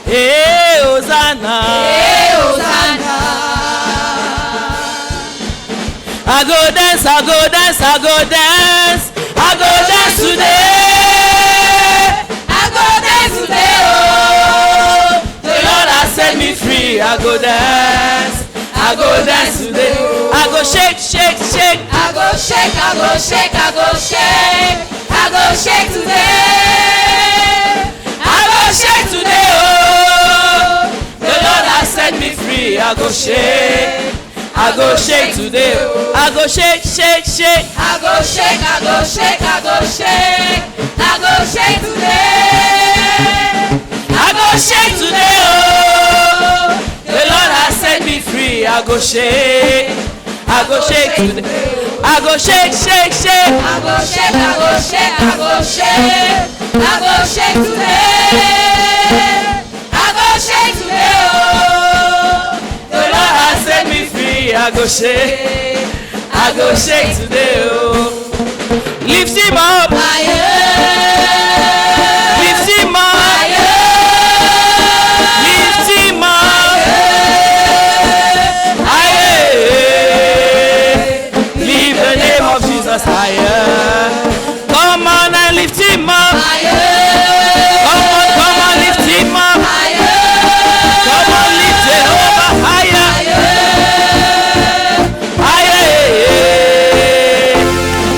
Hey, Hosanna. Hey, Hosanna. I go dance, I go dance, I go dance. I go dance today. I go dance today. Oh, The Lord has set me free. I go dance. I go dance today. I go shake, shake, shake. I go shake, I go shake, I go shake. I go shake today. I go shake today. Oh, the Lord has set me free. I go shake. I go shake today. I go shake, shake, shake. I go shake, I go shake, I go shake. I go shake today. I go shake today. Oh, the Lord has set me free. I go shake. I go shake today. I go shake, shake, shake. I go shake, I go shake, I go shake. I go shake today. I go shake today. Oh, The Lord has set me free. I go shake. I go shake today. Oh, lift him up. Lift him up. Lift him up. Higher. Lift the name of Jesus higher. Come on and lift him up. Come on, lift him up. Come on, lift Jehovah higher. Higher.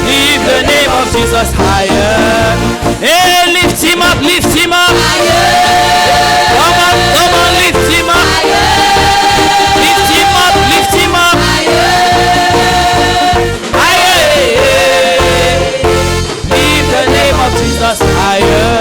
Lift the name of Jesus higher. Hey, lift him up, lift him up. Come on, lift him up. Lift him up, lift him up. Higher. Lift the name of Jesus higher.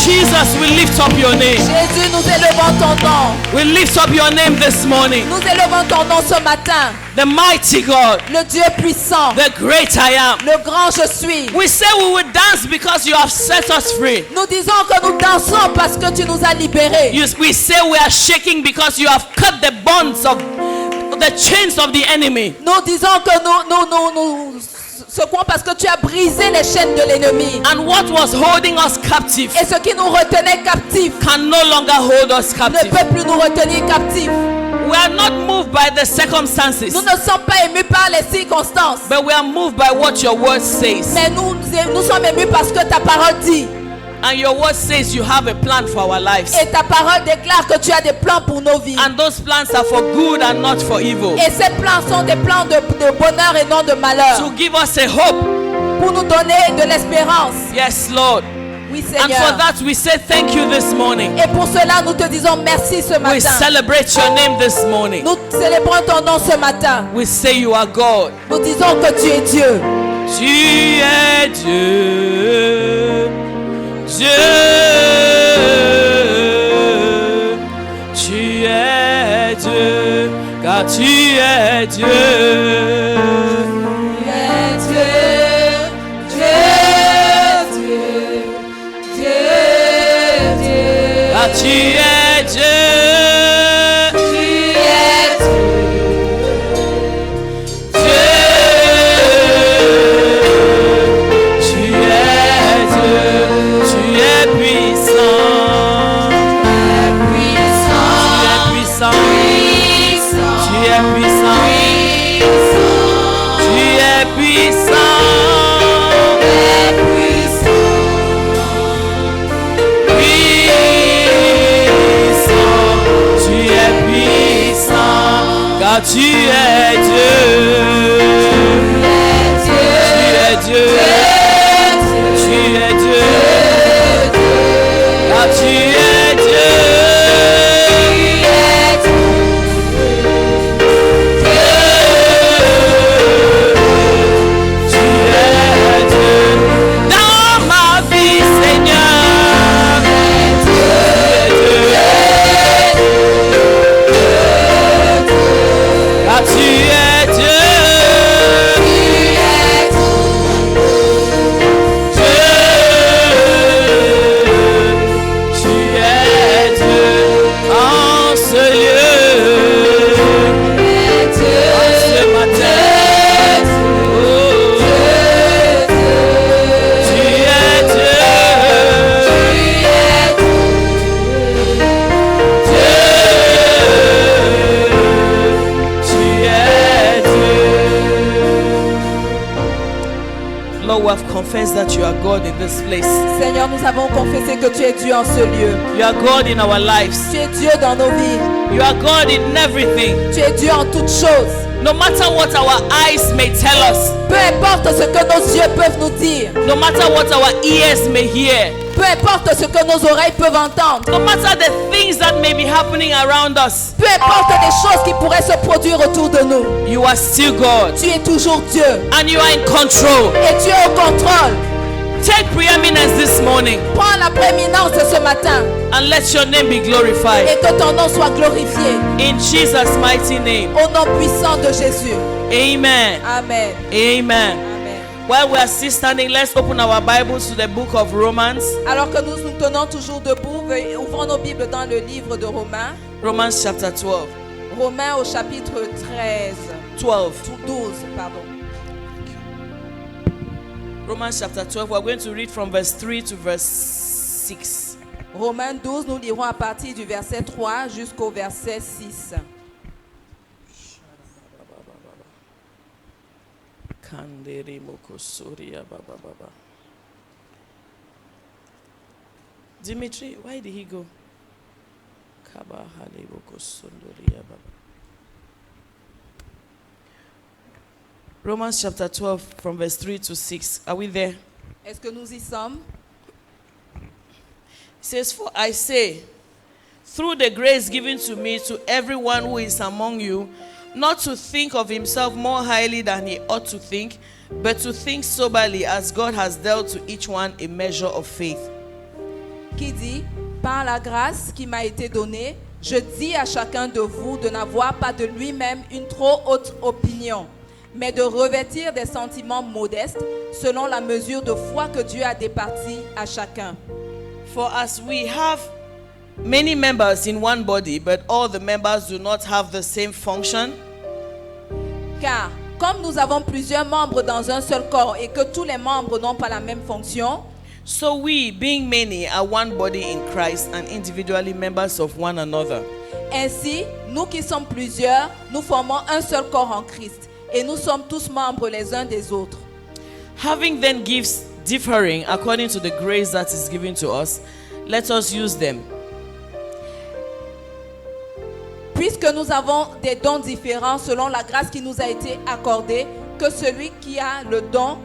Jesus, we lift up your name. Jésus, nous élevons ton nom. We lift up your name this morning. Nous élevons ton nom ce matin. The mighty God, Le Dieu puissant, the great I am. le grand je suis. We say we will dance because you have set us free. Nous disons que nous dansons parce que tu nous as libérés. We say we are shaking because you have cut the bonds of the chains of the enemy. Nous disons que nous secouons parce que tu as brisé les chaînes de l'ennemi. And what was holding us captive Et ce qui nous retenait captifs can no longer hold us ne captive. peut plus nous retenir captifs. We are not moved by the circumstances, Nous ne sommes pas émus par les circonstances. but we are moved by what your word says. Mais nous sommes émus parce que ta parole dit. And your word says you have a plan for our lives. Et ta parole déclare que tu as des plans pour nos vies. And those plans are for good and not for evil. Et ces plans sont des plans de bonheur et non de malheur. To give us a hope. Pour nous donner de l'espérance. Yes, Lord. Oui, And for Seigneur. that we say thank you this morning. Et pour cela, nous te disons merci ce We matin. celebrate your name this morning. Nous célébrons ton nom ce matin. We say you are God. Nous disons que tu es Dieu. Tu es Dieu. Dieu. Tu es Dieu. Car tu es Dieu. Tu es Dieu. Tu es Dieu. Tu es Dieu. Tu es puissant. Tu es puissant. Tu es puissant. Tu es puissant. Car tu es Dieu. Tu es Dieu. Tu es Dieu. Car tu es Dieu. Tu es Dieu. Dans ma vie, Seigneur. Tu es Dieu. Car tu es Dieu. God in this place. Seigneur, nous avons confessé que tu es Dieu en ce lieu. You are God in our lives. Tu es Dieu dans nos vies. You are God in everything. Tu es Dieu en toutes choses. No matter what our eyes may tell us, Peu importe ce que nos yeux peuvent nous dire. no matter what our ears may hear, Peu importe ce que nos oreilles peuvent entendre. no matter the things that may be happening around us, Peu importe les choses qui pourraient se produire autour de nous. you are still God. Tu es toujours Dieu. And you are in control. Et tu es au contrôle. Take preeminence this morning Prends la prééminence ce matin. and let your name be glorified. Et que ton nom soit glorifié. In Jesus' mighty name. Au nom puissant de Jésus. Amen. Amen. Amen. Amen. While we are still standing, let's open our Bibles to the book of Romans. Alors que nous nous tenons toujours debout, ouvrons nos Bibles dans le livre de Romains. Romans chapter 12. Romains au chapitre 13. 12. 12, pardon. Romans chapter 12. We're going to read from verse 3 to verse 6. Romains 12, nous lirons à partir du verset 3 jusqu'au verset 6. Dimitri, why did he go? Romans chapter 12 from verse 3 to 6. Are we there? Est-ce que nous y sommes? It says, "For I say, through the grace given to me, to everyone who is among you, not to think of himself more highly than he ought to think, but to think soberly, as God has dealt to each one a measure of faith." Qui dit, par la grâce qui m'a été donnée, je dis à chacun de vous de n'avoir pas de lui-même une trop haute opinion, mais de revêtir des sentiments modestes selon la mesure de foi que Dieu a départie à chacun. For as we have many members in one body, but all the members do not have the same function, Car, comme nous avons plusieurs membres dans un seul corps et que tous les membres n'ont pas la même fonction, so we, being many, are one body in Christ and individually members of one another. ainsi, nous qui sommes plusieurs, nous formons un seul corps en Christ et nous sommes tous membres les uns des autres. Having then gifts differing according to the grace that is given to us, let us use them. Puisque nous avons des dons différents selon la grâce qui nous a été accordée, que celui qui a le don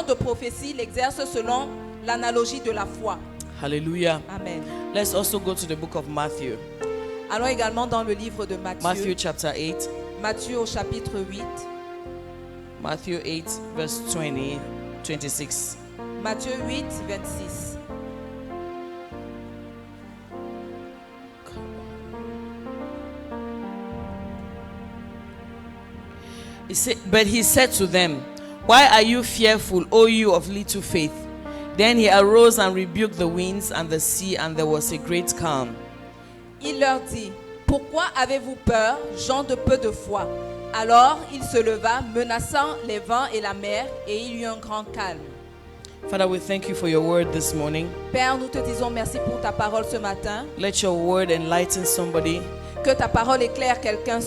de prophétie l'exerce selon l'analogie de la foi. Hallelujah. Amen. Let's also go to the book of Matthew. Allons également dans le livre de Matthew Matthieu. chapter 8. Matthieu au chapitre 8. Matthew 8 verse 20, 26. Matthieu 8, 26. But he said to them, "Why are you fearful, O you of little faith?" Then he arose and rebuked the winds and the sea, and there was a great calm. Il leur dit, pourquoi avez-vous peur, gens de peu de foi? Alors il se leva, menaçant les vents et la mer, et il y eut un grand calme. Father, we thank you for your word this morning. Père, nous te disons merci pour ta parole ce matin. Let your word enlighten somebody. Que ta parole éclaire quelqu'un,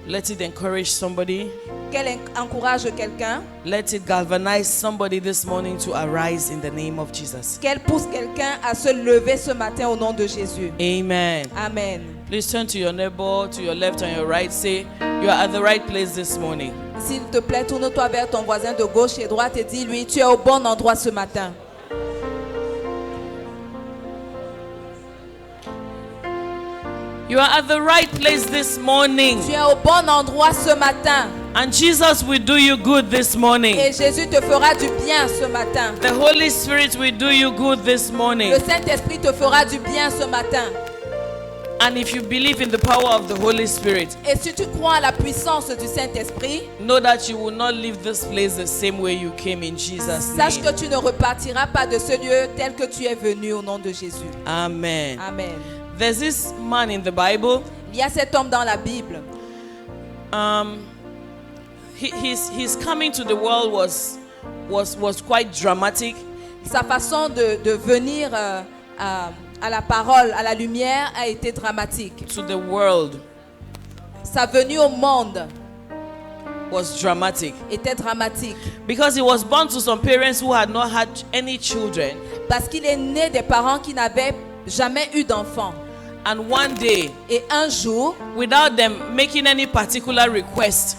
Let it encourage somebody. qu'elle encourage quelqu'un, Let it galvanize somebody this morning to arise in the name of Jesus. qu'elle pousse quelqu'un à se lever ce matin au nom de Jésus. Amen. Amen. Please turn to your neighbor, to your left and your right. Say, you are at the right place this morning. S'il te plaît, tourne-toi vers ton voisin de gauche et droite et dis-lui, tu es au bon endroit ce matin. You are at the right place this morning. Tu es au bon endroit ce matin. And Jesus will do you good this morning. Et Jésus te fera du bien ce matin. The Holy Spirit will do you good this morning. Le Saint-Esprit te fera du bien ce matin. And if you believe in the power of the Holy Spirit, Et si tu crois à la puissance du Saint-Esprit, know that you will not leave this place the same way you came in Jesus' sache que name. tu ne repartiras pas de ce lieu tel que tu es venu au nom de Jésus. Amen. Amen. There's this man in the Bible. Il y a cet homme dans la Bible. His coming to the world was quite dramatic. Sa façon de venir à la parole, à la lumière a été dramatique. To the world. Sa venue au monde. was dramatic était dramatique. because he was born to some parents who had not had any children, Parce qu'il est né des parents qui n'avaient jamais eu d'enfants. and one day, Et un jour, without them making any particular request,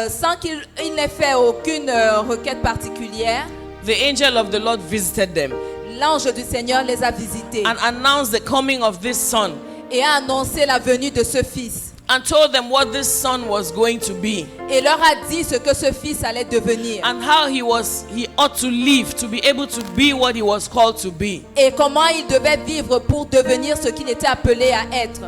sans qu'il n'ait fait aucune requête particulière, the angel of the Lord visited them l'ange du Seigneur les a visités and announced the coming of this son et a annoncé la venue de ce fils. and told them what this son was going to be Et leur a dit ce que ce fils allait devenir. and how he ought to live to be able to be what he was called to be, Et comment il devait vivre pour devenir ce qu'il était appelé à être.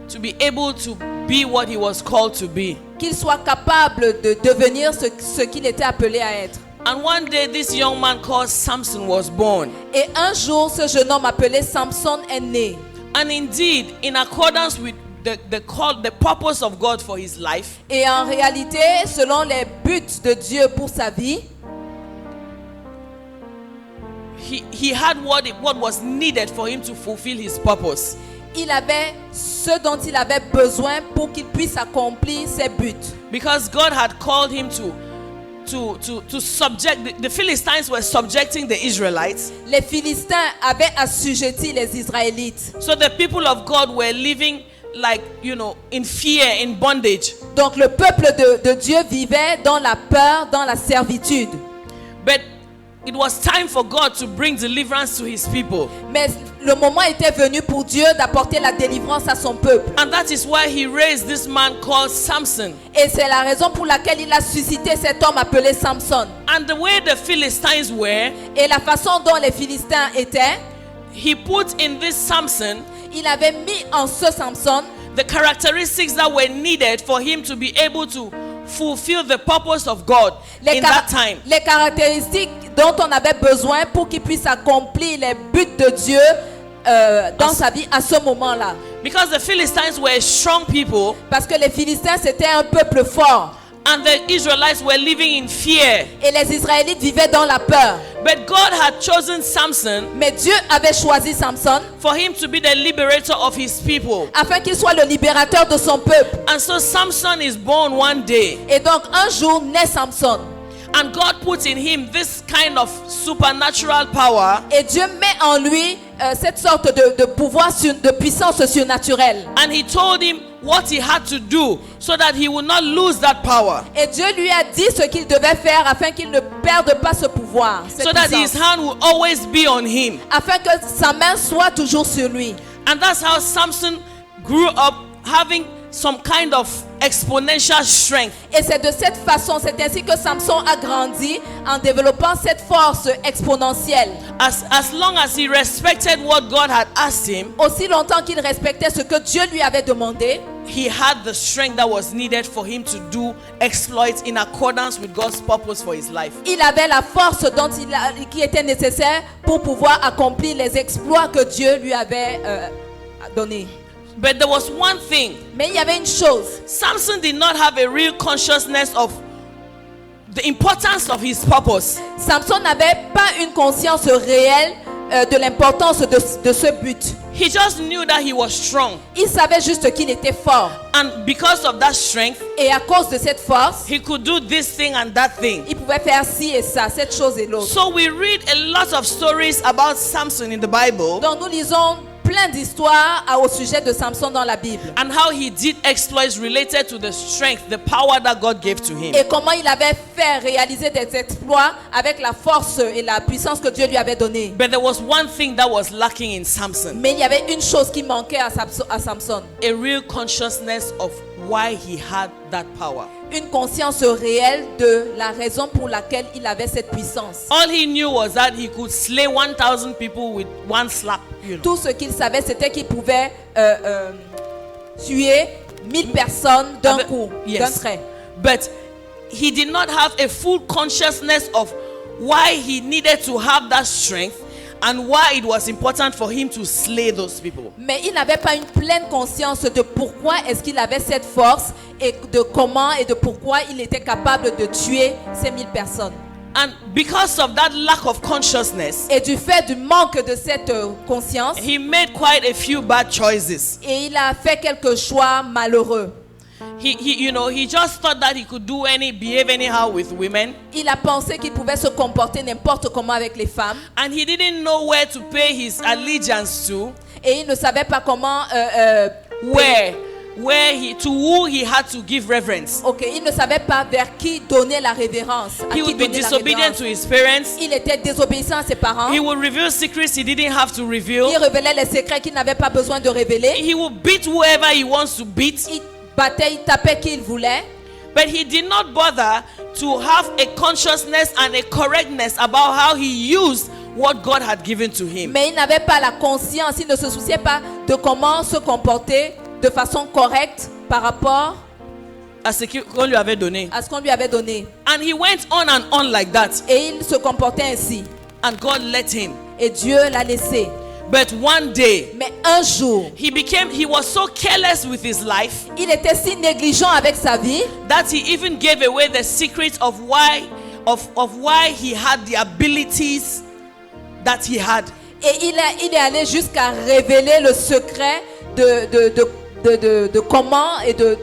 to be able to be what he was called to be. Qu'il soit capable de devenir ce qu'il était appelé à être. And one day this young man called Samson was born. Et un jour, ce jeune homme appelé Samson est né. And indeed, in accordance with the purpose of God for his life, Et en réalité, selon les buts de Dieu pour sa vie, he had what was needed for him to fulfill his purpose. il avait ce dont il avait besoin pour qu'il puisse accomplir ses buts. Because God had called him to subject, the Philistines were subjecting the Israelites. Les Philistins avaient assujetti les Israélites. So the people of God were living like, in fear, in bondage. Donc le peuple de Dieu vivait dans la peur, dans la servitude. But it was time for God to bring deliverance to his people. Mais le moment était venu pour Dieu d'apporter la délivrance à son peuple. And that is why he raised this man called Samson. Et c'est la raison pour laquelle il a suscité cet homme appelé Samson. And the way the Philistines were, Et la façon dont les Philistins étaient, he put in this Samson il avait mis en ce Samson the characteristics that were needed for him to be able to fulfill the purpose of God in that time. les caractéristiques dont on avait besoin pour qu'il puisse accomplir les buts de Dieu dans sa vie à ce moment-là. Because the Philistines were strong people Parce que les Philistins c'était un peuple fort. and the Israelites were living in fear. Et les Israélites vivaient dans la peur. But God had chosen Samson Mais Dieu avait choisi Samson for him to be the liberator of his people. afin qu'il soit le libérateur de son peuple. And so Samson is born one day. Et donc un jour naît Samson. And God put in him this kind of supernatural power. Et Dieu met en lui cette sorte de pouvoir, de puissance surnaturelle. And he told him what he had to do so that he would not lose that power. Et Dieu lui a dit ce qu'il devait faire afin qu'il ne perde pas ce pouvoir, cette So that his puissance. hand will always be on him. Afin que sa main soit toujours sur lui. And that's how Samson grew up, having some kind of exponential strength. Et c'est de cette façon, c'est ainsi que Samson a grandi en développant cette force exponentielle. As long as he respected what God had asked him, Aussi longtemps qu'il respectait ce que Dieu lui avait demandé, he had the strength that was needed for him to do exploits in accordance with God's purpose for his life. il avait la force qui était nécessaire pour pouvoir accomplir les exploits que Dieu lui avait donnés. But there was one thing. Mais il y avait une chose. Samson did not have a real consciousness of the importance of his purpose. Samson n'avait pas une conscience réelle de l'importance de ce but. He just knew that he was strong. Il savait juste qu'il était fort. And because of that strength, Et à cause de cette force, he could do this thing and that thing. il pouvait faire ci et ça, cette chose et l'autre. So we read a lot of stories about Samson in the Bible Donc nous lisons plein d'histoires au sujet de Samson dans la Bible. and how he did exploits related to the strength, the power that God gave to him. Et comment il avait fait réaliser des exploits avec la force et la puissance que Dieu lui avait donnée. But there was one thing that was lacking in Samson, Mais il y avait une chose qui manquait à Samson. a real consciousness of why he had that power. Une conscience réelle de la raison pour laquelle il avait cette puissance. All he knew was that he could slay 1,000 people with one slap. Tout ce qu'il savait, c'était qu'il pouvait tuer 1000 personnes d'un coup, d'un trait. But he did not have a full consciousness of why he needed to have that strength and why it was important for him to slay those people. Mais il n'avait pas une pleine conscience de pourquoi est-ce qu'il avait cette force et de comment et de pourquoi il était capable de tuer ces 1000 personnes. And because of that lack of consciousness, Et du fait du manque de cette conscience, he made quite a few bad choices. et il a fait quelques choix malheureux. he just thought that he could behave anyhow with women. Il a pensé qu'il pouvait se comporter n'importe comment avec les femmes. And he didn't know where to pay his allegiance to. Et il ne savait pas comment... To who he had to give reverence. Ok, il ne savait pas vers qui donner la révérence. À He qui would be donner la disobedient révérence. to his parents. Il était désobéissant à ses parents. He would reveal secrets he didn't have to reveal. Il révélait les secrets qu'il n'avait pas besoin de révéler. He would beat whoever he wants to beat. Il battait, il tapait qui il voulait. But he did not bother to have a consciousness and a correctness about how he used what God had given to him. Mais il n'avait pas la conscience, il ne se souciait pas de comment se comporter de façon correcte par rapport À ce qu'on lui avait donné. à ce qu'on lui avait donné. And he went on and on like that. Et il se comportait ainsi. And God let him. Et Dieu l'a laissé. But one day, Mais un jour, he was so careless with his life il était si négligent avec sa vie that he even gave away the secret of why he had the abilities that he had. et il est allé jusqu'à révéler le secret de comment et de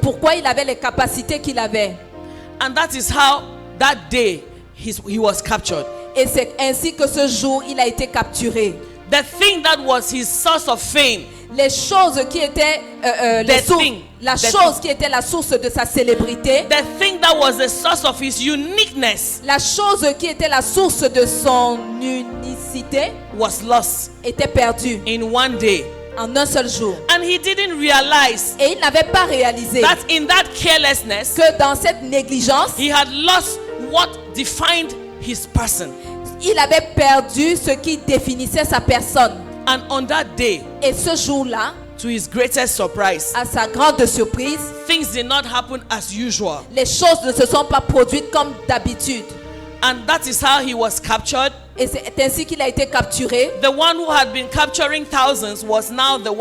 pourquoi il avait les capacités qu'il avait. And that is how that day he was captured. Et c'est ainsi que ce jour, il a été capturé. The thing that was his source of fame, Les choses qui étaient qui était la source de sa célébrité, the thing that was the source of his uniqueness, la chose qui était la source de son unicité, was lost était perdue in one day. en un seul jour. And he didn't realize Et il n'avait pas réalisé that in that carelessness, que dans cette négligence, he had lost what defined his person. il avait perdu ce qui définissait sa personne. And on that day, Et ce jour-là, to his greatest surprise, à sa grande surprise, things did not happen as usual. les choses ne se sont pas produites comme d'habitude. And that is how he was captured. Et c'est ainsi qu'il a été capturé. The one who had been capturing thousands was now the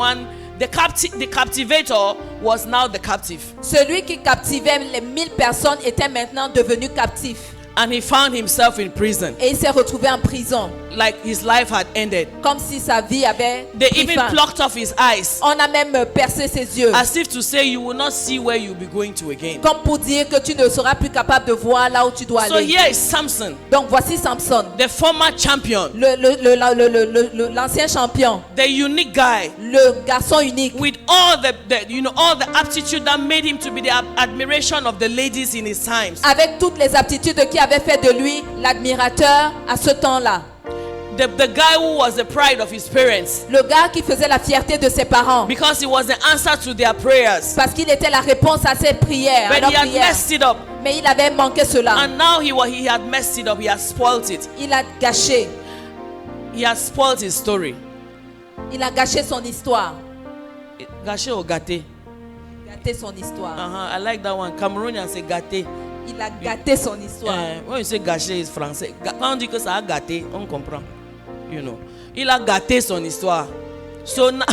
captivator was now the captive. Celui qui captivait les 1000 personnes était maintenant devenu captif. And he found himself in prison, Et il s'est retrouvé en prison, like his life had ended. comme si sa vie avait They pris even fin. plucked off his eyes, On a même percé ses yeux, as if to say, you will not see where you'll be going to again. comme pour dire que tu ne seras plus capable de voir là où tu dois So aller. here is Samson, Donc voici Samson, the former champion, l'ancien champion, the unique guy, le garçon unique, with all the aptitude that made him to be the admiration of the ladies in his times. avec toutes les aptitudes qui avaient fait de lui l'admirateur à ce temps-là. The guy who was the pride of his parents, Le gars qui faisait la fierté de ses parents, because he was the answer to their prayers. parce qu'il était la réponse à ses prières, à But leurs he had prières. messed it up. Mais il avait manqué cela. And now he had messed it up. He had spoiled it. Il a gâché. He has spoiled his story. Il a gâché son histoire. Gâché ou gâté? Gâté son histoire. I like that one. Cameroonian say gâté. Il a gâté son histoire. When you say gâché, it's français. Quand on dit que ça a gâté, on comprend. You know. Il a gâté son histoire. So now,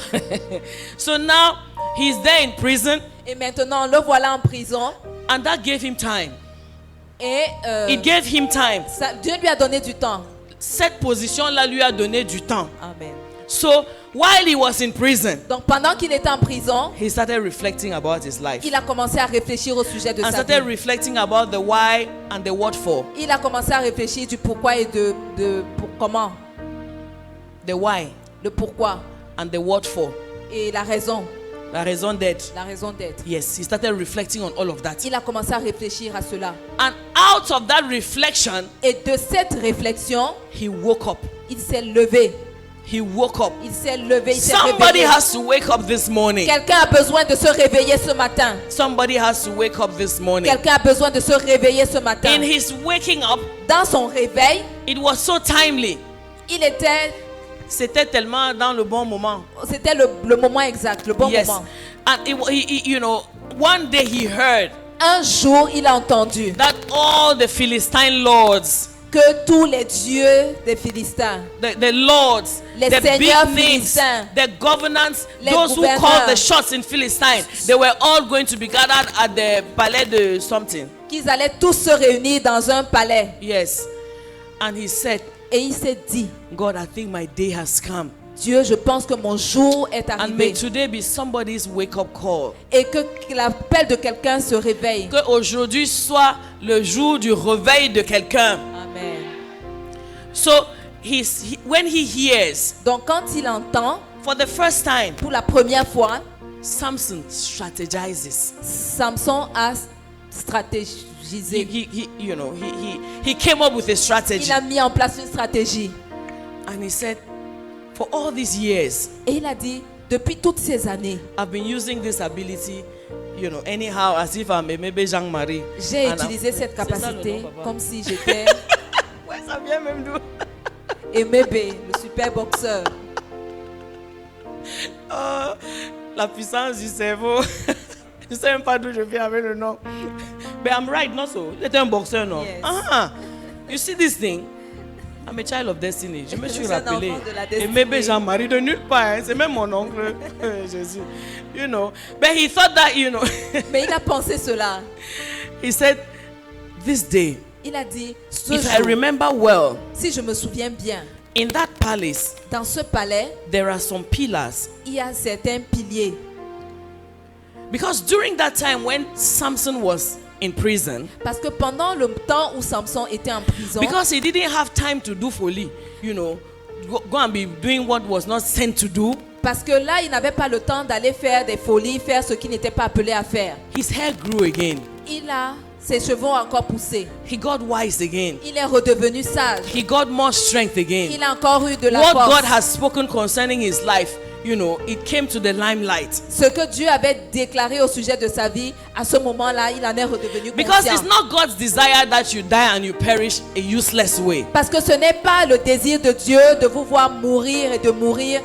so now he's there in prison. Et maintenant, le voilà en prison. And that gave him time. Et It gave him time. Dieu lui a donné du temps. Cette position-là lui a donné du temps. Amen. So while he was in prison, Donc pendant qu'il était en prison, he started reflecting about his life. il a commencé à réfléchir au sujet de And sa started vie. reflecting about the why and the what for. Il a commencé à réfléchir du pourquoi et pour comment. The why Le pourquoi and the what for. et la raison. La raison d'être. La raison d'être. Yes, he started reflecting on all of that. Il a commencé à réfléchir à cela. And out of that reflection, Et de cette réflexion, he woke up. il s'est levé. He woke up. Il s'est levé, il s'est Somebody réveillé. has to wake up this morning. Quelqu'un a besoin de se réveiller ce matin. Somebody has to wake up this morning. Quelqu'un a besoin de se réveiller ce matin. In his waking up, Dans son réveil, it was so timely. c'était C'était tellement dans le bon moment. le moment exact, le bon Yes. moment. And one day he heard Un jour, il a entendu that all the Philistine lords, que tous les dieux des Philistins, the lords, Les the big seigneurs names, philistins, the governors, les those who called gouverneurs, the shots in Philistine, they were all going to be gathered at the palais de something. qu'ils allaient tous se réunir dans un palais. Yes. And he said, Et il s'est dit, God, I think my day has come. Dieu, je pense que mon jour est And may arrivé. today be somebody's wake-up call. Et que l'appel de quelqu'un se réveille. Que aujourd'hui soit le jour du réveil de quelqu'un. Amen. So when he hears, Donc quand il entend, for the first time, pour la première fois, Samson strategizes. Samson a stratégisé. He came up with a strategy. Il a mis en place une stratégie. And he said, for all these years, Et il a dit, depuis toutes ces années, I've been using this ability, anyhow, as if I'm a maybe Jean-Marie. j'ai And utilisé cette C'est ça le capacité nom, papa. comme si j'étais Ouais, ça vient même d'où? Emebe, le super boxeur. Oh, la puissance du cerveau. Je ne sais même pas d'où je viens avec le nom. But I'm right, not so. J'étais un boxeur, non? Yes. You see this thing? I'm a child of destiny. Je me Je suis suis un rappelé. enfant de la Et destinée. maybe Jean-Marie de nulle part. Hein. C'est même mon oncle. Jésus. But he thought that, Mais il a pensé cela. he said, this day, Il a dit, ce if I jour, remember well, si je me souviens bien, in that palace, dans ce palais, there are some pillars. il y a certains piliers. Because during that time when Samson was in prison, Parce que pendant le temps où Samson était en prison, because he didn't have time to do folly, go and be doing what was not sent to do, parce que là, il n'avait pas le temps d'aller faire des folies, faire ce qu'il n'était pas appelé à faire. his hair grew again. Ses cheveux ont encore poussé. He got wise again. Il est redevenu sage. He got more strength again. Il a encore eu de la What God force. has spoken concerning his life, it came to the limelight. Ce que Dieu avait déclaré au sujet de sa vie, à ce moment-là, il en est redevenu Because conscient. it's not God's desire that you die and you perish a useless way. Parce que ce n'est pas le désir de Dieu de vous voir mourir et de mourir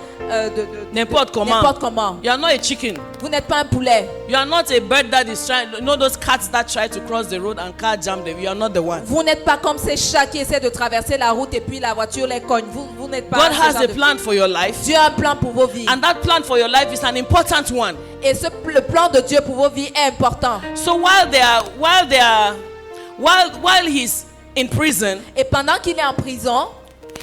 N'importe comment. n'importe comment. You are not a chicken. Vous n'êtes pas un poulet. You are not a bird that is trying. Those cats that try to cross the road and car jam them. You are not the one. Vous n'êtes pas comme ces chats qui essaient de traverser la route et puis la voiture les cogne. Vous n'êtes pas God ce has genre a de- plan for your life, Dieu a un plan pour vos vies. and that plan for your life is an important one. Et le plan de Dieu pour vos vies est important. So while he's in prison, Et pendant qu'il est en prison,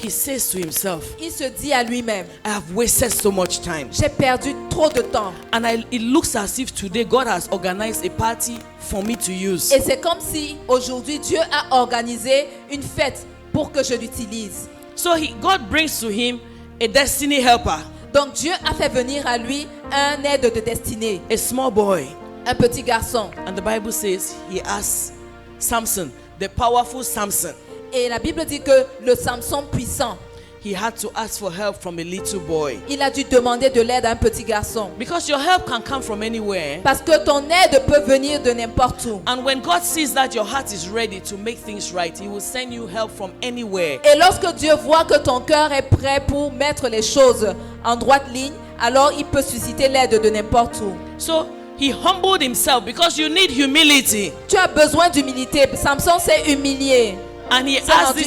he says to himself, il se dit à lui-même, I have wasted so much time. j'ai perdu trop de temps. And it looks as if today God has organized a party for me to use. Et c'est comme si aujourd'hui Dieu a organisé une fête pour que je l'utilise. So God brings to him a destiny helper, Donc Dieu a fait venir à lui un aide de destinée, a small boy. un petit garçon. And the Bible says he asked Samson, the powerful Samson, Et la Bible dit que le Samson puissant, he had to ask for help from a little boy. il a dû demander de l'aide à un petit garçon. Because your help can come from anywhere. Parce que ton aide peut venir de n'importe où. And when God sees that your heart is ready to make things right, he will send you help from anywhere. Et lorsque Dieu voit que ton cœur est prêt pour mettre les choses en droite ligne, alors il peut susciter l'aide de n'importe où. So he humbled himself because you need humility. Tu as besoin d'humilité. Samson s'est humilié. And he C'est asked rendu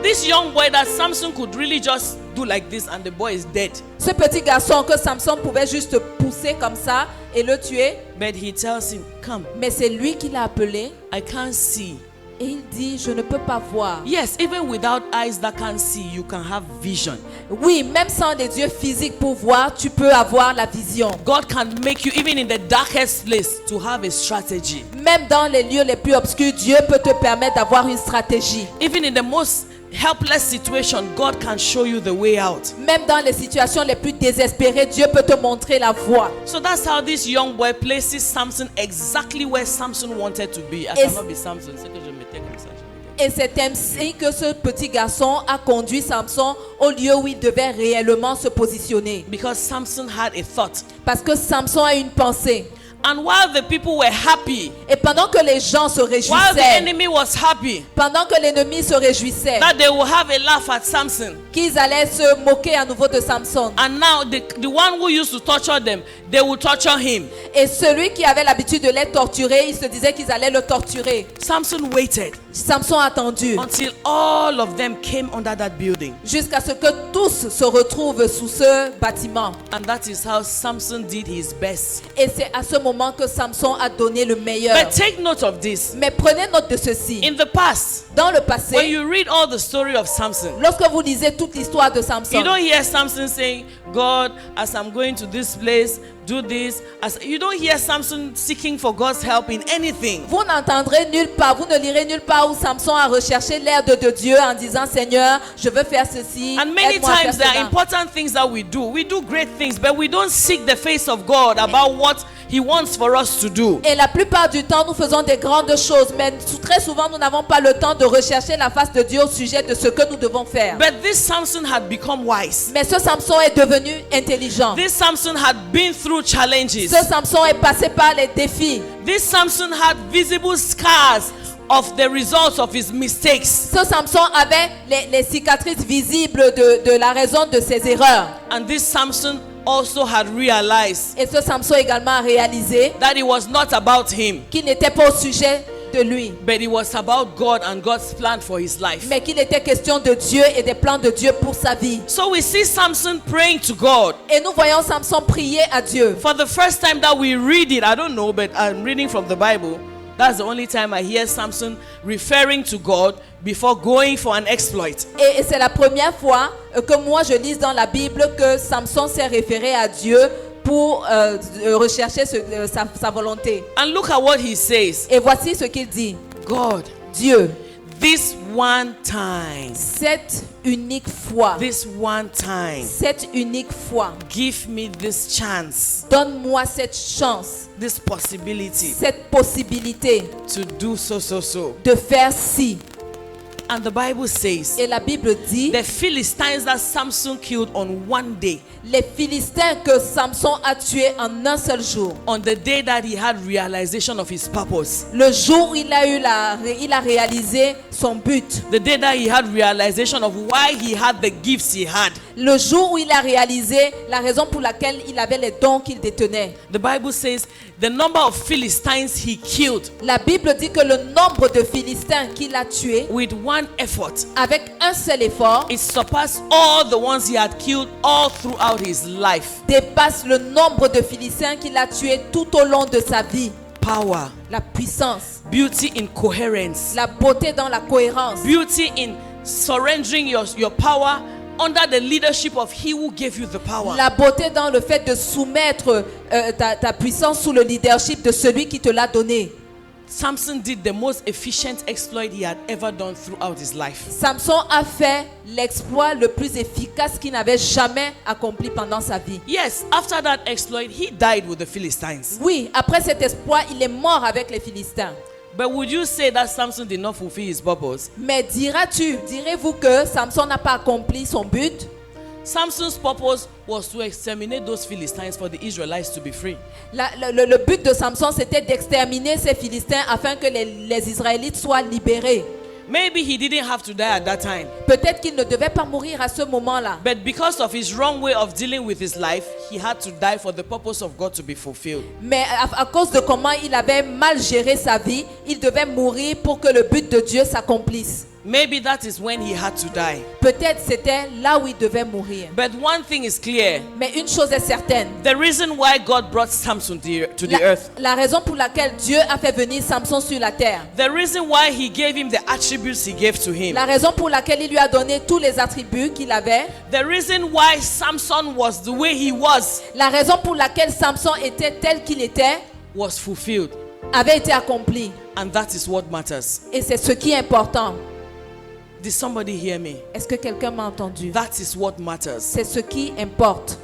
this young boy that Samson could really just do like this and the boy is dead. Ce petit garçon que Samson pouvait juste pousser comme ça et le tuer, But he tells him, come, mais c'est lui qui l'a appelé I can't see. et il dit, je ne peux pas voir. Yes, even without eyes that can see, you can have vision. Oui, même sans des yeux physiques pour voir, tu peux avoir la vision. God can make you, even in the darkest place, to have a strategy. Même dans les lieux les plus obscurs, Dieu peut te permettre d'avoir une stratégie. Even in the most helpless situation, God can show you the way out. Même dans les situations les plus désespérées, Dieu peut te montrer la voie. So that's how this young boy places Samson exactly where Samson wanted to be. I It's- cannot be Samson. C'est que je mettais comme ça, je mettais. Et c'est ainsi que ce petit garçon a conduit Samson au lieu où il devait réellement se positionner. Because Samson had a thought. Parce que Samson a une pensée. And while the people were happy, Et pendant que les gens se while the réjouissaient, enemy was happy, pendant que l'ennemi se réjouissait, that they will have a laugh at Samson. qu'ils allaient se moquer à nouveau de Samson. And now the one who used to torture them, they will torture him. Et celui qui avait l'habitude de les torturer, il se disait qu'ils allaient le torturer. Samson waited. Samson a attendu until all of them came under that building. jusqu'à ce que tous se retrouvent sous ce bâtiment. And that is how Samson did his best. Et c'est à ce moment que Samson a donné le meilleur. But take note of this. Mais prenez note de ceci. In the past, Dans le when passé, you read all the story of Samson, lorsque vous lisez toute l'histoire de you Samson, don't hear Samson saying, God, as I'm going to this place, do this. You don't hear Samson seeking for God's help in anything. vous n'entendrez nulle part, vous ne lirez nulle part où Samson a recherché l'aide de Dieu en disant Seigneur, je veux faire ceci. And many aide-moi à faire times there are cela. important things that we do. We do great things, but we don't seek the face of God about what He wants for us to do. Et la plupart du temps, nous faisons des grandes choses, mais très souvent, nous n'avons pas le temps de rechercher la face de Dieu au sujet de ce que nous devons faire. But this Samson had become wise. Mais ce Samson est devenu intelligent. This Samson had been through challenges. Ce Samson est passé par les défis. This Samson had visible scars of the results of his mistakes. Ce Samson avait les cicatrices visibles de la raison de ses erreurs. And this Samson also had realized Et ce Samson également a réalisé that it was not about him, qu'il n'était pas au sujet de lui, but it was about God and God's plan for his life. mais qu'il était question de Dieu et des plans de Dieu pour sa vie. So we see Samson praying to God. Et nous voyons Samson prier à Dieu. For the first time that we read it, I don't know, but I'm reading from the Bible. That's the only time I hear Samson referring to God before going for an exploit. Et c'est la première fois que moi je lis dans la Bible que Samson s'est référé à Dieu pour rechercher sa volonté. And look at what he says. Et voici ce qu'il dit. God, Dieu, this one time, cette unique fois, cette unique fois, give me this chance, donne-moi cette chance, this possibility cette possibilité to do so. de faire ci. And the Bible says, Et la Bible dit, the Philistines that Samson killed on one day, les Philistins que Samson a tués en un seul jour, on the day that he had realization of his purpose, le jour où il a réalisé son but, the day that he had realization of why he had the gifts he had, le jour où il a réalisé la raison pour laquelle il avait les dons qu'il détenait. the Bible says the number of Philistines he killed La Bible dit que le nombre de Philistins qu'il a tués with one effort, avec un seul effort it surpassed all the ones he had killed all throughout his life. dépasse le nombre de Philistins qu'il a tués tout au long de sa vie. Power, La puissance, beauty in coherence, la beauté dans la cohérence, beauty in surrendering your power under the leadership of he who gave you the power. la beauté dans le fait de soumettre ta puissance sous le leadership de celui qui te l'a donné. Samson did the most efficient exploit he had ever done throughout his life. Samson a fait l'exploit le plus efficace qu'il n'avait jamais accompli pendant sa vie. Yes, after that exploit, he died with the Philistines. Oui, après cet exploit, il est mort avec les Philistins. But would you say that Samson did not fulfill his purpose? Mais direz-vous que Samson n'a pas accompli son but? Samson's purpose was to exterminate those Philistines for the Israelites to be free. Le but de Samson, c'était d'exterminer ces Philistins afin que les Israélites soient libérés. Maybe he didn't have to die at that time. Peut-être qu'il ne devait pas mourir à ce moment-là. But because of his wrong way of dealing with his life, he had to die for the purpose of God to be fulfilled. Mais à cause de comment il avait mal géré sa vie, il devait mourir pour que le but de Dieu s'accomplisse. Maybe that is when he had to die. Peut-être c'était là où il devait mourir. But one thing is clear. Mais une chose est certaine. The reason why God brought Samson to the earth. La raison pour laquelle Dieu a fait venir Samson sur la terre. The reason why he gave him the attributes he gave to him. La raison pour laquelle il lui a donné tous les attributs qu'il avait. The reason why Samson was the way he was. La raison pour laquelle Samson était tel qu'il était. Was fulfilled. Avait été accompli. And that is what matters. Et c'est ce qui est important. Did somebody hear me? Est-ce que quelqu'un m'a entendu? That is what matters. C'est ce qui importe.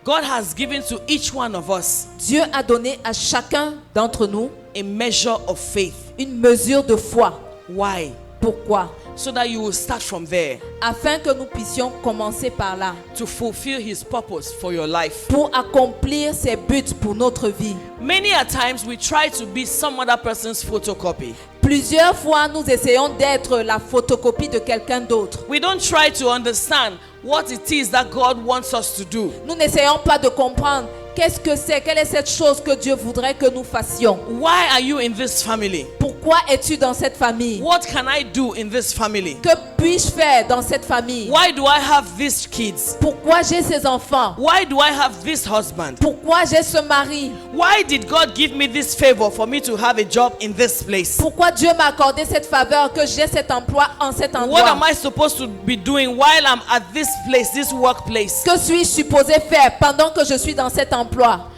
God has given to each one of us Dieu a donné à chacun d'entre nous a measure of faith. une mesure de foi. Why? Pourquoi? So that you will start from there. Afin que nous puissions commencer par là. To fulfill his purpose for your life. Pour accomplir ses buts pour notre vie. Many a times we try to be some other person's photocopy. Plusieurs fois, nous essayons d'être la photocopie de quelqu'un d'autre. We don't try to understand what it is that God wants us to do. Nous n'essayons pas de comprendre qu'est-ce que c'est, quelle est cette chose que Dieu voudrait que nous fassions. Why are you in this family? Pourquoi Pourquoi es-tu dans cette famille? What can I do in this family? Que puis-je faire dans cette famille? Why do I have these kids? Pourquoi j'ai ces enfants? Why do I have this husband? Pourquoi j'ai ce mari? Why did God give me this favor for me to have a job in this place? Pourquoi Dieu m'a accordé cette faveur que j'ai cet emploi en cet endroit? What am I supposed to be doing while I'm at this place, this workplace? Que suis-je supposé faire pendant que je suis dans cet emploi?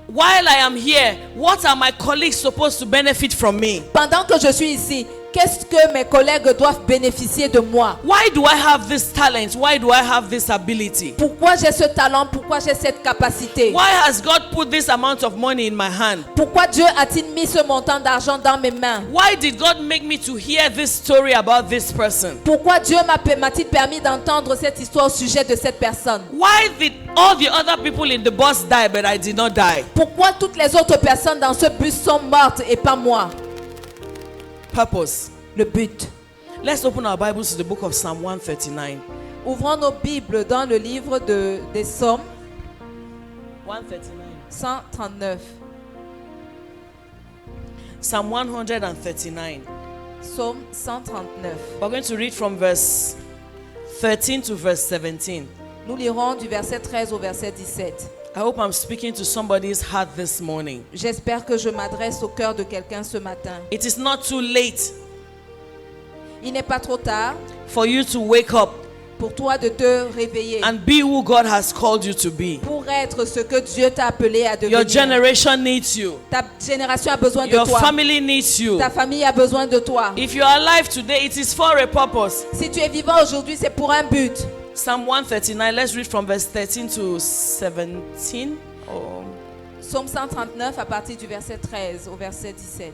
While I am here, what are my colleagues supposed to benefit from me? Pendant que je suis ici, qu'est-ce que mes collègues doivent bénéficier de moi? Why do I have this talent? Why do I have this ability? Pourquoi j'ai ce talent? Pourquoi j'ai cette capacité? Why has God put this amount of money in my hand? Pourquoi Dieu a-t-il mis ce montant d'argent dans mes mains? Why did God make me to hear this story about this person? Pourquoi Dieu m'a-t-il permis d'entendre cette histoire au sujet de cette personne? Why did all the other people in the bus die but I did not die? Pourquoi toutes les autres personnes dans ce bus sont mortes et pas moi? Purpose. Le but. Let's open our Bibles to the book of Psalm 139. Ouvrons nos Bibles dans le livre des Psaumes 139. 139. Psalm 139. Psaume 139. We're going to read from verse 13 to verse 17. Nous lirons du verset 13 au verset 17. I hope I'm speaking to somebody's heart this morning. J'espère que je m'adresse au cœur de quelqu'un ce matin. It is not too late Il n'est pas trop tard for you to wake up pour toi de te réveiller, and be who God has called you to be. pour être ce que Dieu t'a appelé à Your devenir. generation needs you. Ta génération a besoin de Your toi. family needs you. Ta famille a besoin de toi. If you are alive today, it is for a purpose. Si tu es vivant aujourd'hui, c'est pour un but. Psalm 139, let's read from verse 13 to 17. Oh. Psaume 139 à partir du verset 13 au verset 17.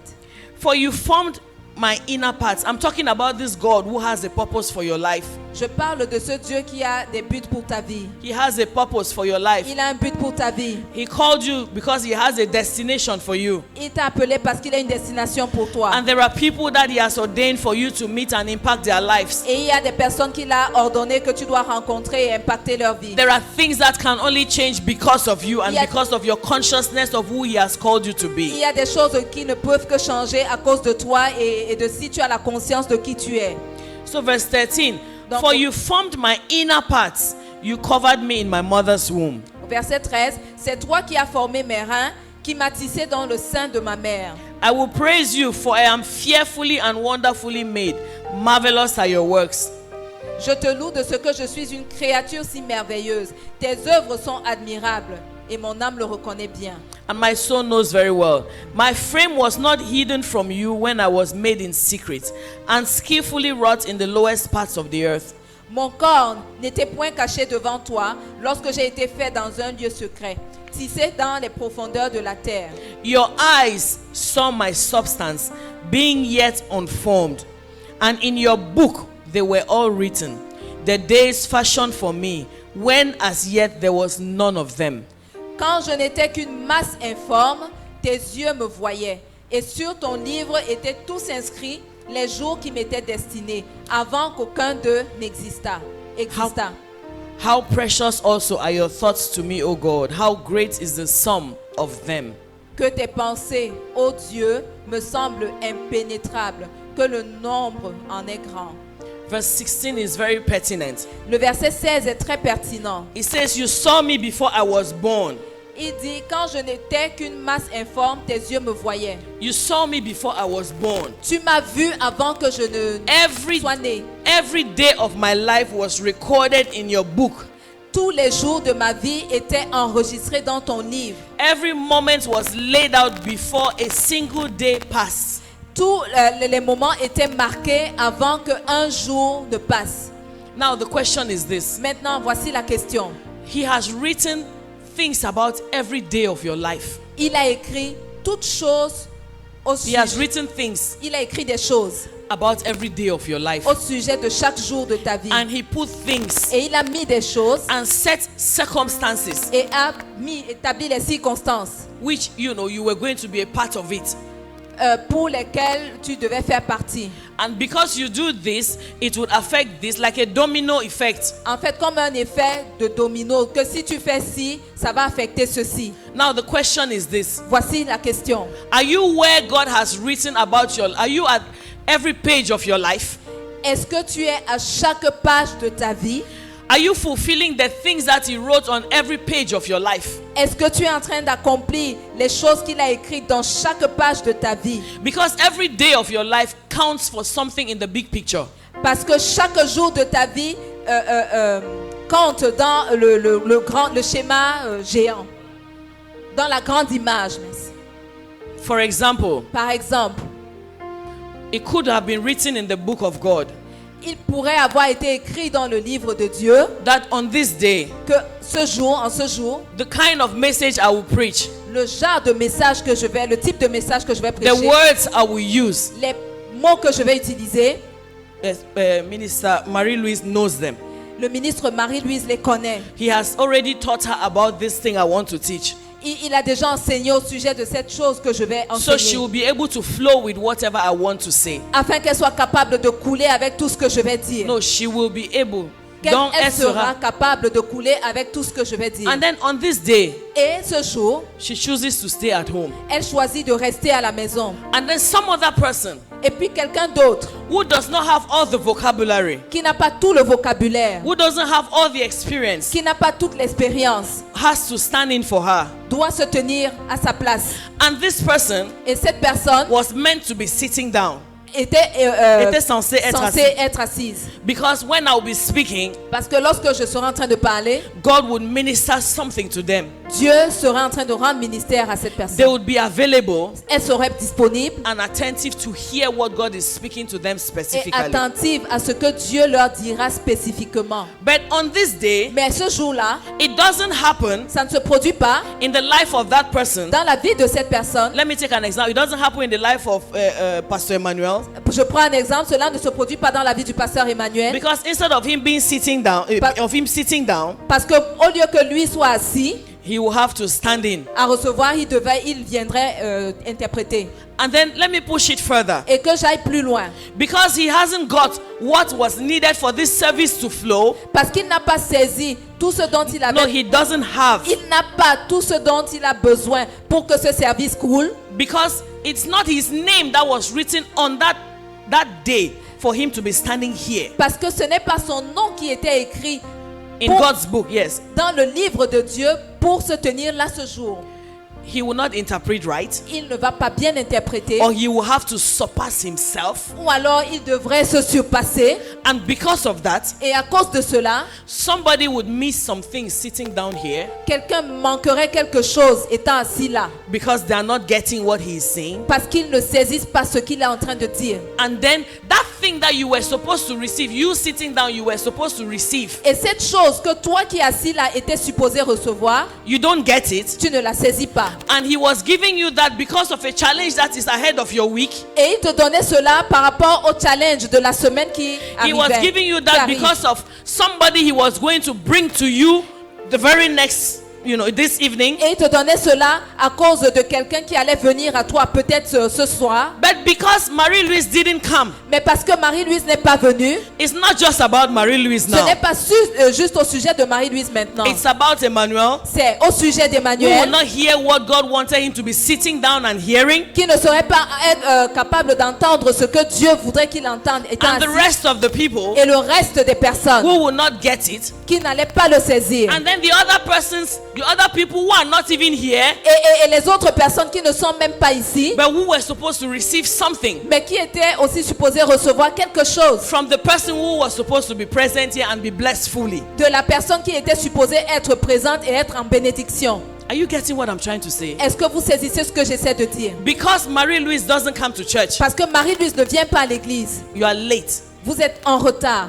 For you formed my inner parts. I'm talking about this God who has a purpose for your life. Je parle de ce Dieu qui a des buts pour ta vie. He has a purpose for your life. Il a un but pour ta vie. He called you because he has a destination for you. Il t'a appelé parce qu'il a une destination pour toi. And there are people that he has ordained for you to meet and impact their lives. Et il y a des personnes qu'il a ordonné que tu dois rencontrer et impacter leur vie. There are things that can only change because of you and Il y a- because of your consciousness of who he has called you to Il be. y a des choses qui ne peuvent que changer à cause de toi et de si tu as la conscience de qui tu es. So verse 13, Donc- for you formed my inner parts. You covered me in my mother's womb. Verset 13, c'est toi qui as formé mes reins, qui m'as tissé dans le sein de ma mère. I will praise you, for I am fearfully and wonderfully made. Marvelous are your works. Je te loue de ce que je suis une créature si merveilleuse. Tes œuvres sont admirables et mon âme le reconnaît bien. And my soul knows very well. My frame was not hidden from you when I was made in secret and skillfully wrought in the lowest parts of the earth. Mon corps n'était point caché devant toi lorsque j'ai été fait dans un lieu secret, tissé dans les profondeurs de la terre. Your eyes saw my substance, being yet unformed, and in your book they were all written, the days fashioned for me, when as yet there was none of them. Quand je n'étais qu'une masse informe, tes yeux me voyaient, et sur ton livre étaient tous inscrits les jours qui m'étaient destinés, avant qu'aucun d'eux n'existât. How precious also are your thoughts to me, O God. How great is the sum of them. Que tes pensées, ô Dieu, me semblent impénétrables, que le nombre en est grand. Verse 16 is very pertinent. Le verset 16 est très pertinent. It says, you saw me before I was born. Il dit, quand je n'étais qu'une masse informe, tes yeux me voyaient. You saw me before I was born. Tu m'as vu avant que je ne sois né. Every day of my life was recorded in your book. Tous les jours de ma vie étaient enregistrés dans ton livre. Every moment was laid out before a single day passed. Tous les moments étaient marqués avant qu'un jour ne passe. Now the question is this. Maintenant, voici la question. He has written things about every day of your life. Il a écrit toutes choses au He has sujet. written things Il a écrit des choses about every day of your life. au sujet de chaque jour de ta vie. And he put things Et il a mis des choses and set circumstances et a établi les circonstances which you were going to be a part of it. pour lesquelles tu devais faire partie. And because you do this, it would affect this like a domino effect. En fait, comme un effet de domino, que si tu fais ci, ça va affecter ceci. Now the question is this. Voici la question. Are you where God has written about your life? Are you at every page of your life? Est-ce que tu es à chaque page de ta vie? Are you fulfilling the things that He wrote on every page of your life? Est-ce que tu es en train d'accomplir les choses qu'il a écrites dans chaque page de ta vie? Because every day of your life counts for something in the big picture. Parce que chaque jour de ta vie compte dans le schéma géant, dans la grande image. Merci. For example, Par exemple, it could have been written in the book of God il pourrait avoir été écrit dans le livre de Dieu that on this day, que en ce jour, the kind of message I will preach, le genre de message que je vais, le type de message que je vais the prêcher, words I will use, les mots que je vais utiliser, Minister Marie-Louise knows them. le ministre Marie-Louise les connaît. He has already taught her about this thing I want to teach. Il a déjà enseigné au sujet de cette chose que je vais So she enseigner, will be able to flow with whatever I want to say. afin qu'elle soit capable de couler avec tout ce que je vais dire. No, she will be able. Elle Donc, elle sera sera. capable de couler avec tout ce que je vais dire. And then on this day, Et ce jour, she chooses to stay at home. elle choisit de rester à la maison. And then some other person Et puis quelqu'un d'autre who does not have all the vocabulary, qui n'a pas tout le vocabulaire, who doesn't have all the experience, qui n'a pas toute l'expérience, has to stand in for her. doit se tenir à sa place. And this person Et cette personne was meant to be sitting down. était censée être censée assise. être assise. Because when I'll be speaking, Parce que lorsque je serai en train de parler, God would minister something to them. Dieu sera en train de rendre ministère à cette They personne. would be available Elle serait disponible and attentive to hear what God is speaking to them et specifically. attentive à ce que Dieu leur dira spécifiquement. But on this day, Mais ce jour-là, it doesn't happen ça ne se produit pas in the life of that person. dans la vie de cette personne. Let me take an example. It doesn't happen in the life of Pastor Emmanuel. Je prends un exemple, cela ne se produit pas dans la vie du pasteur Emmanuel. Because instead of him being sitting down, Parce que au lieu que lui soit assis he will have to stand in. à recevoir, il viendrait interpréter. And then let me push it further. Et que j'aille plus loin. Because he hasn't got what was needed for this service to flow. Parce qu'il n'a pas saisi tout ce dont il avait. No, he doesn't have. Il n'a pas tout ce dont il a besoin pour que ce service coule. Because it's not his name that was written on that day for him to be standing here. Parce que ce n'est pas son nom qui était écrit In God's book, yes. dans le livre de Dieu pour se tenir là ce jour. He will not interpret right, Il ne va pas bien interpréter. or he will have to surpass himself. Ou alors il devrait se surpasser. And because of that, Et à cause de cela, somebody would miss some things sitting down here quelqu'un manquerait quelque chose étant assis là. because they are not getting what he is saying. Parce qu'ils ne saisissent pas ce qu'il est en train de dire. And then that thing that you were supposed to receive, you sitting down, you were supposed to receive, Et cette chose que toi qui es assis là étais supposé recevoir, you don't get it. tu ne la saisis pas. And he was giving you that because of a challenge that is ahead of your week. Et il te donnait cela par rapport au challenge de la semaine qui He was arrivait. giving you qui that arrive. because of somebody he was going to bring to you the very next, this evening. Et il te donnait cela à cause de quelqu'un qui allait venir à toi peut-être ce soir. But because Marie-Louise didn't come, Mais parce que Marie-Louise n'est pas venue, it's not just about Marie-Louise ce n'est now. pas juste au sujet de Marie-Louise maintenant. It's about Emmanuel, C'est au sujet who will d'Emmanuel not hear what God wanted him to be sitting down and hearing. qui ne serait pas être capable d'entendre ce que Dieu voudrait qu'il entende étant And the assis. rest of the people Et le reste des personnes who will not get it. qui n'allaient pas le saisir. And then the other people who are not even here, Et les autres personnes qui ne sont même pas ici, but who were supposed to receive something mais qui étaient aussi supposées recevoir quelque chose from the person who was supposed to be present here and be blessed fully. de la personne qui était supposée être présente et être en bénédiction. Are you getting what I'm trying to say? Est-ce que vous saisissez ce que j'essaie de dire? Because Marie-Louise doesn't come to church, Parce que Marie-Louise ne vient pas à l'église. you are late Vous êtes en retard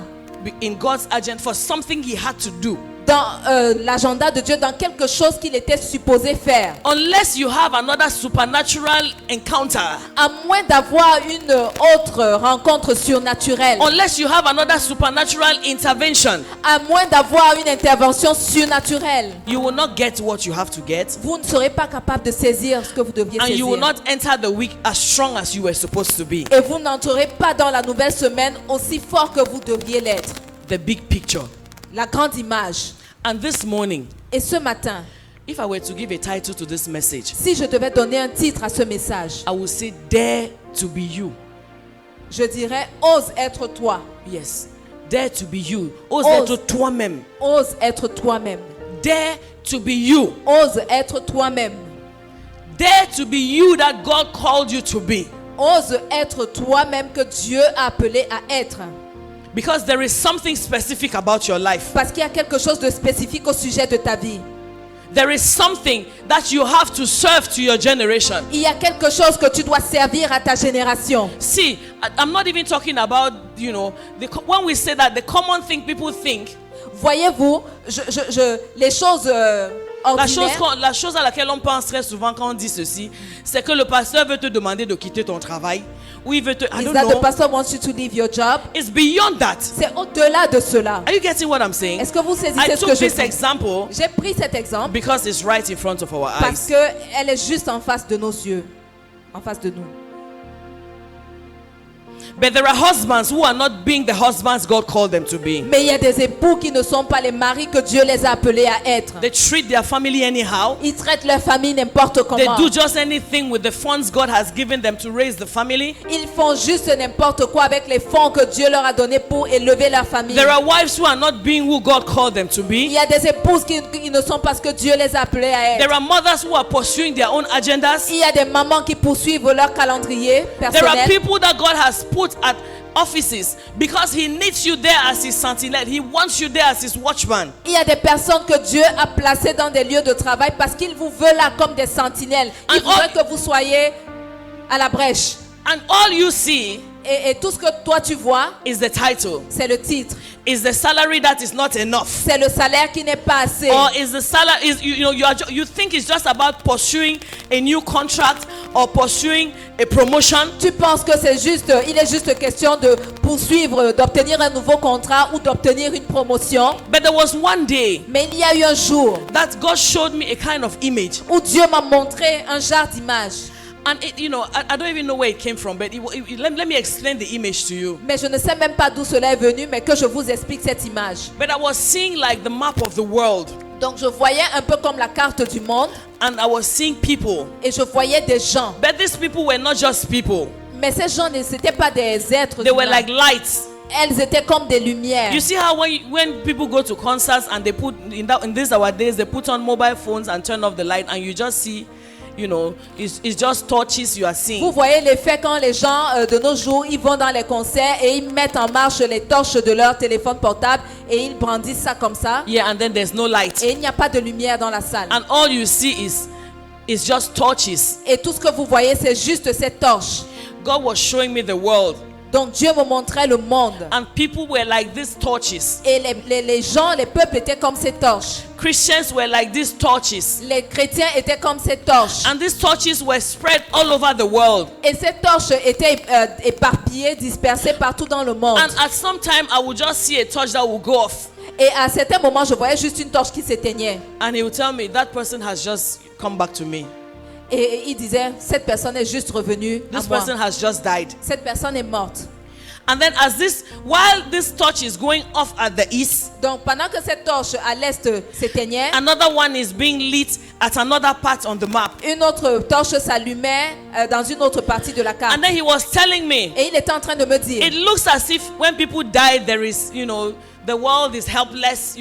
in God's agenda for something he had to do. dans l'agenda de Dieu, dans quelque chose qu'il était supposé faire. Unless you have another supernatural encounter. À moins d'avoir une autre rencontre surnaturelle. Unless you have another supernatural intervention. À moins d'avoir une intervention surnaturelle. You will not get what you have to get. Vous ne serez pas capable de saisir ce que vous deviez And you will saisir. not enter the week as strong as you were supposed to be. Et vous n'entrerez pas dans la nouvelle semaine aussi fort que vous deviez l'être. The big picture. La grande image. And this morning, Et ce matin, if I were to give a title to this message, si je devais donner un titre à ce message, I would say, Dare to be you. je dirais ose être toi. Yes. Dare to be you. Ose Ose. être toi-même. Ose être toi-même. Dare to be you. Ose être toi-même. Dare to be you that God called you to be. Ose être toi-même que Dieu a appelé à être. Because there is something specific about your life. Parce qu'il y a quelque chose de spécifique au sujet de ta vie. There is something that you have to serve to your generation. Il y a quelque chose que tu dois servir à ta génération. See, I'm not even talking about, when we say that, the common thing people think, Voyez-vous, les choses ordinaires. la chose à laquelle on pense très souvent quand on dit ceci, c'est que le pasteur veut te demander de quitter ton travail. Ou il veut te... I Is don't that the know. pastor wants you to leave your job? It's beyond that. C'est au-delà de cela. Are you getting what I'm saying? Est-ce que vous I saisissez ce took que je this dis? example J'ai pris cet exemple because it's right in front of our parce eyes. qu'elle est juste en face de nos yeux, en face de nous. But there are husbands who are not being the husbands God called them to be. Mais il y a des époux qui ne sont pas les maris que Dieu les a appelés à être. They treat their family anyhow. Ils traitent leur famille n'importe They comment. do just anything with the funds God has given them to raise the family. Ils font juste n'importe quoi avec les fonds que Dieu leur a donnés pour élever leur famille. There are wives who are not being who God called them to Il be. y a des épouses qui ne sont pas ce que Dieu les a appelées à être. There are mothers who are pursuing their own agendas. Il y a des mamans qui poursuivent leur calendrier There are personnel. people that God has put at offices because He needs you there as His sentinel. He wants you there as His watchman. Il y a des personnes que Dieu a placées dans des lieux de travail parce qu'il vous veut là comme des sentinelles. Il And voudrait que vous soyez à la brèche. And all you see Et tout ce que toi tu vois, is the title. c'est le titre. Is the salary that is not enough. C'est le salaire qui n'est pas assez. Or is the salary is you think it's just about pursuing a new contract or pursuing a promotion? Tu penses que il est juste question de poursuivre, d'obtenir un nouveau contrat ou d'obtenir une promotion. But there was one day Mais il y a eu un jour that God showed me a kind of image. où Dieu m'a montré un genre d'image. And I don't even know where it came from, but let me explain the image to you. Mais je ne sais même pas d'où cela est venu, mais que je vous explique cette image. But I was seeing like the map of the world, Donc je voyais un peu comme la carte du monde and I was seeing people. et je voyais des gens. But these people were not just people. Mais ces gens n'étaient pas des êtres They were humains. like lights. Elles étaient comme des lumières. You see how when people go to concerts and they put in these our days, they put on mobile phones and turn off the light, and you just see, it's just torches you are seeing. Vous voyez l'effet quand les gens de nos jours, ils vont dans les concerts et ils mettent en marche les torches de leur téléphone portable et ils brandissent ça comme ça. Yeah, and then there's no light. Et il n'y a pas de lumière dans la salle. And all you see is just torches. Et tout ce que vous voyez, c'est juste cette torche. God was showing me the world. Donc Dieu me montrait le monde. And people were like these torches. Et les gens, les peuples étaient comme ces torches. Christians were like these torches. Les chrétiens étaient comme ces torches. And these torches were spread all over the world. Et ces torches étaient éparpillées, dispersées partout dans le monde. And at some time, I would just see a torch that would go off. Et à certains moments, je voyais juste une torche qui s'éteignait. And he would tell me, that person has just come back to me. Et il disait, cette personne est juste revenue à This moi. person has just died. Cette personne est morte. And then while this torch is going off at the east, Donc pendant que cette torche à l'est s'éteignait, another one is being lit at another part on the map. une autre torche s'allumait dans une autre partie de la carte. And then he was telling me, Et il était en train de me dire, it looks as if when people die, there is, the world is helpless,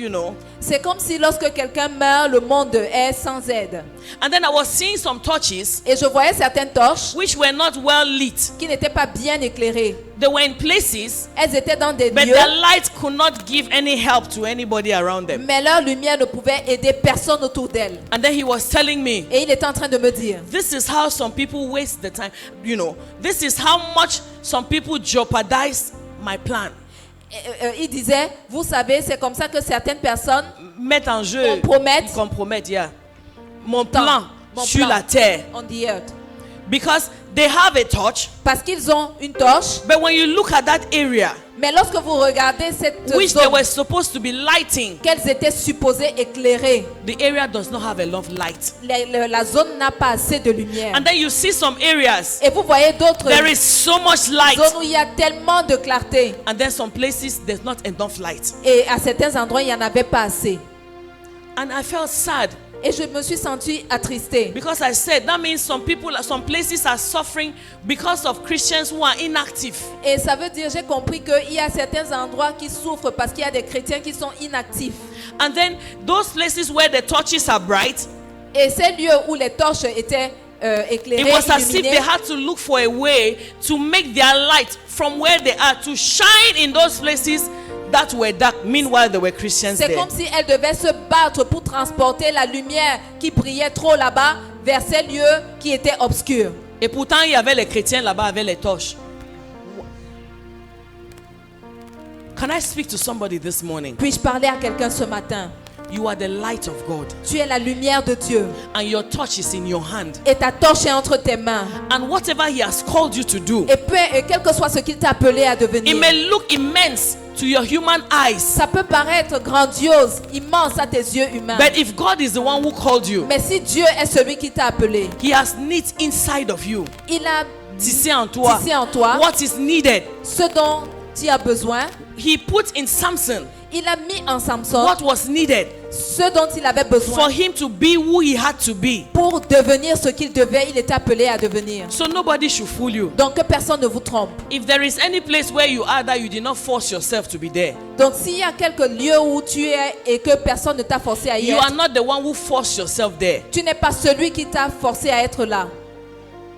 c'est comme si lorsque quelqu'un meurt, le monde est sans aide. And then I was seeing some torches Et je voyais certaines torches which were not well lit. qui n'étaient pas bien éclairées. They were in places, Elles étaient dans des but lieux, their light could not give any help to anybody around them. mais leur lumière ne pouvait aider personne autour d'elles. And then he was telling me, Et il était en train de me dire, this is how some people waste the time. This is how much some people jeopardize my plan. il disait, vous savez, c'est comme ça que certaines personnes mettent en jeu, compromettent, yeah, mon plan sur la terre. On the earth. Because they have a torch. Parce qu'ils ont une torche. But when you look at that area, mais lorsque vous regardez cette which zone they were supposed to be lighting, qu'elles étaient supposées éclairer, the area does not have enough light. La zone n'a pas assez de lumière. And then you see some areas. Et vous voyez d'autres there is so much light. Zones où il y a tellement de clarté. And then some places there's not enough light. Et à certains endroits il n'y en avait pas assez. And I felt sad. Et je me suis sentie attristée. Because I said that means some places are suffering because of Christians who are inactive. Et ça veut dire, j'ai compris qu'il y a certains endroits qui souffrent parce qu'il y a des chrétiens qui sont inactifs. And then those places where the torches are bright. Et ces lieux où les torches étaient éclairées, it was as if they had to look for a way to make their light from where they are to shine in those places that were dark. Meanwhile, there were Christians there. C'est comme si elles devaient se battre pour transporter la lumière qui brillait trop là-bas vers ces lieux qui étaient obscurs. Et pourtant, il y avait les chrétiens là-bas avec les torches. Can I speak to somebody this morning? Puis-je parler à quelqu'un ce matin? You are the light of God. Tu es la lumière de Dieu. And your torch is in your hand. Et ta torche est entre tes mains. And whatever He has called you to do, et quel que soit ce qu'il t'a appelé à devenir, it may look immense to your human eyes. Ça peut paraître grandiose, immense à tes yeux humains. But if God is the one who called you, mais si Dieu est celui qui t'a appelé, He has knit inside of you. Il a tissé en toi what is needed. Ce dont tu as besoin. He put in Samson. Il a mis en Samson what was needed. Ce dont il avait besoin. For him to be who he had to be. Pour devenir ce qu'il devait, il était appelé à devenir. So nobody should fool you. Donc que personne ne vous trompe. If there is any place where you are that you did not force yourself to be there. Donc s'il y a quelques lieux où tu es et que personne ne t'a forcé à y être. You are not the one who forced yourself there. Tu n'es pas celui qui t'a forcé à être là.